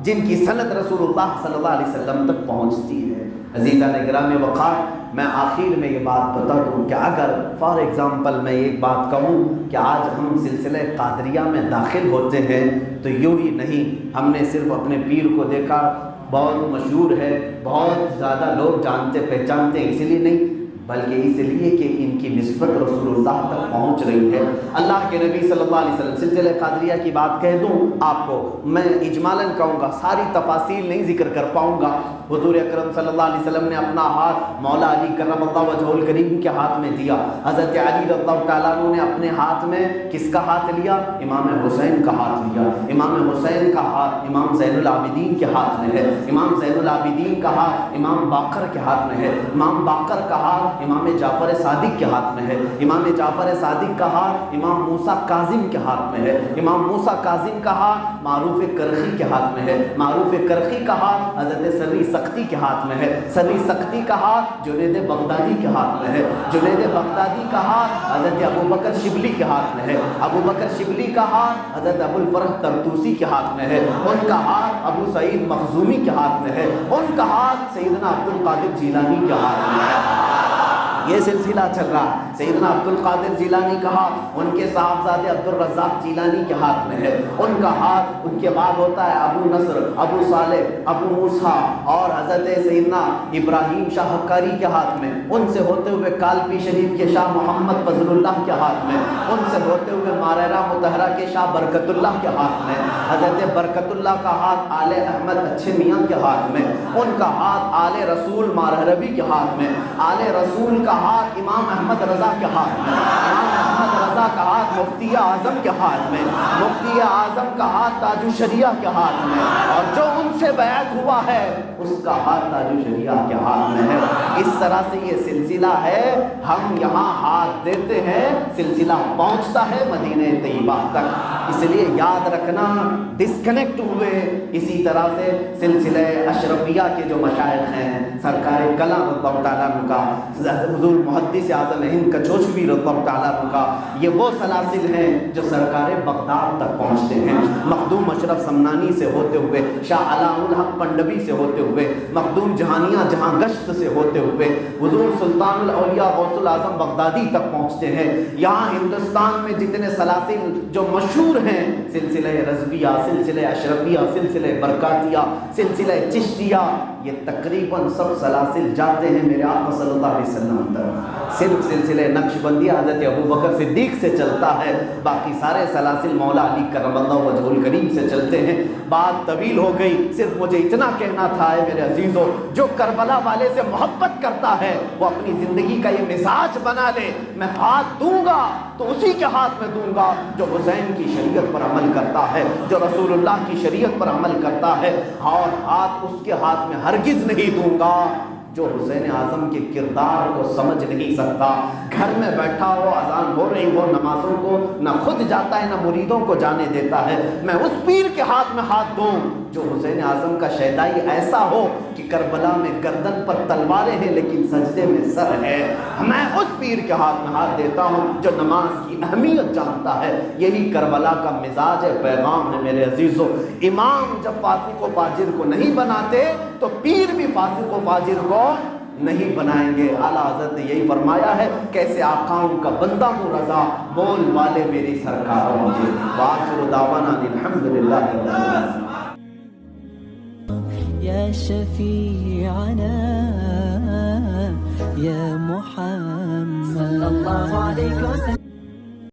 S1: جن کی سند رسول اللہ صلی اللہ علیہ وسلم تک پہنچتی ہے۔ عزیزان گرامی وقار، میں آخر میں یہ بات بتا دوں کہ اگر فار ایگزامپل میں ایک بات کہوں کہ آج ہم سلسلہ قادریہ میں داخل ہوتے ہیں تو یوں ہی نہیں ہم نے صرف اپنے پیر کو دیکھا، بہت مشہور ہے، بہت زیادہ لوگ جانتے پہچانتے ہیں، اسی لیے نہیں، بلکہ اس لیے کہ ان کی نسبت رسول اللہ تک پہنچ رہی ہے۔ اللہ کے نبی صلی اللہ علیہ وسلم، سلسلہ قادریہ کی بات کہہ دوں آپ کو، میں اجمالاً کہوں گا، ساری تفاصیل نہیں ذکر کر پاؤں گا۔ حضور اکرم صلی اللہ علیہ وسلم نے اپنا ہاتھ مولا علی کرم اللہ وجہہ الکریم کے ہاتھ میں دیا۔ حضرت علی رضی اللہ تعالیٰ عنہ نے اپنے ہاتھ میں کس کا ہاتھ لیا؟ امام حسین کا ہاتھ لیا۔ امام حسین کا ہاتھ امام زین العابدین کے ہاتھ میں ہے، امام زین العابدین کا ہاتھ امام باقر کے ہاتھ میں ہے، امام باقر کا ہاتھ امام جعفر صادق کے ہاتھ میں ہے، امام جعفر صادق کا ہاتھ امام موسیٰ کاظم کے ہاتھ میں ہے، امام موسیٰ کاظم کا ہاتھ معروف کرخی کے ہاتھ میں ہے، معروف کرخی کا ہاتھ حضرت سری سختی کے ہاتھ میں ہے، سری سختی کا ہاتھ جنید بغدادی کے ہاتھ میں ہے، جنید بغدادی کا ہاتھ حضرت ابو بکر شبلی کے ہاتھ میں ہے، ابو بکر شبلی کا ہاتھ حضرت ابو الفرح طرطوسی کے ہاتھ میں ہے، ان کا ہاتھ ابو سعید مخزومی کے ہاتھ میں ہے، ان کا ہاتھ سیدنا عبد القادر جیلانی کے ہاتھ میں ہے۔ یہ سلسلہ چل رہا ہے۔ سیدنا عبد القادر جیلانی کا ہاتھ ان کے صاحبزادے عبد الرزاق جیلانی کے ہاتھ میں ہے، ان کا ہاتھ ان کے بعد ہوتا ہے ابو نصر، ابو صالح، ابو موسیٰ اور حضرت سیدنا ابراہیم شاہ حقاری کے ہاتھ میں، ان سے ہوتے ہوئے کالپی شریف کے شاہ محمد فضل اللہ کے ہاتھ میں، ان سے ہوتے ہوئے ماریرہ مطہرہ کے شاہ برکت اللہ کے ہاتھ میں، حضرت برکت اللہ کا ہاتھ آل احمد اچھے میاں کے ہاتھ میں، ان کا ہاتھ آل رسول مارہروی کے ہاتھ میں، آل رسول کا ہاتھ امام احمد رضا کے ہاتھ میں، امام احمد رضا کا ہاتھ مفتی اعظم کے ہاتھ میں، مفتی اعظم کا ہاتھ تاج الشریعہ کے ہاتھ میں، اور جو ان سے بیعت ہوا ہے اس کا ہاتھ تاج الشریعہ کے ہاتھ میں ہے۔ اس طرح سے یہ سلسلہ ہے، ہم یہاں ہاتھ دیتے ہیں، سلسلہ پہنچتا ہے مدینہ طیبہ تک۔ اس لیے یاد رکھنا ڈسکنیکٹ ہوئے۔ اسی طرح سے سلسلہ اشرفیہ کے جو مشائخ ہیں، سرکار کلام رضی اللہ تعالیٰ عنہ کا، حضور محدث اعظم ہند کچوچوی رضی اللہ تعالیٰ عنہ کا، یہ وہ سلاسل ہیں جو سرکار بغداد تک پہنچتے ہیں۔ مخدوم اشرف سمنانی سے ہوتے ہوئے، شاہ علام الحق پنڈوی سے ہوتے ہوئے، مخدوم جہانیہ جہاں گشت سے ہوتے ہوئے، حضور سلطان الاولیاء غوث الاعظم بغدادی تک پہنچتے ہیں۔ یہاں ہندوستان میں جتنے سلاسل جو مشہور ہیں، سلسلہ رضویہ، سلسلہ اشرفیہ، سلسلہ برکاتیہ، سلسلہ چشتیہ، یہ تقریباً سب سلاسل جاتے ہیں میرے آقا صلی اللہ علیہ وسلم تک۔ صرف سلسلہ نقشبندیہ حضرت ابوبکر صدیق سے چلتا ہے، باقی سارے سلاسل مولا علی کرم اللہ وجہہ الکریم سے چلتے ہیں۔ بات طویل ہو گئی، صرف مجھے اتنا کہنا تھا ہے میرے عزیزوں، جو کربلا والے سے محبت کرتا ہے وہ اپنی زندگی کا یہ مزاج بنا لے، میں ہاتھ دوں گا تو اسی کے ہاتھ میں دوں گا جو حسین کی شریعت پر عمل کرتا ہے، جو رسول اللہ کی شریعت پر عمل کرتا ہے، اور ہاتھ اس کے ہاتھ میں ہرگز نہیں دوں گا جو حسین اعظم کے کردار کو سمجھ نہیں سکتا۔ گھر میں بیٹھا ہو، اذان ہو رہی ہو، نمازوں کو نہ خود جاتا ہے نہ مریدوں کو جانے دیتا ہے، میں اس پیر کے ہاتھ میں ہاتھ دوں جو حسین اعظم کا شیدائی ایسا ہو کہ کربلا میں گردن پر تلواریں ہیں لیکن سجدے میں سر ہے، میں اس پیر کے ہاتھ میں ہاتھ دیتا ہوں جو نماز کی اہمیت جانتا ہے۔ یہی کربلا کا مزاج ہے، پیغام ہے میرے عزیزوں۔ امام جب فاسق و فاجر کو نہیں بناتے تو پیر بھی فاسق و فاجر کو نہیں بنائیں گے۔ اعلیٰ حضرت نے یہی فرمایا ہے، کیسے آقاؤں کا بندہ ہوں رضا، بول والے میری سرکاروں مجھے۔ وآخر دعوانا الحمدللہ رب العالمین۔
S2: يا شفيعنا يا محمد صلى الله عليه وسلم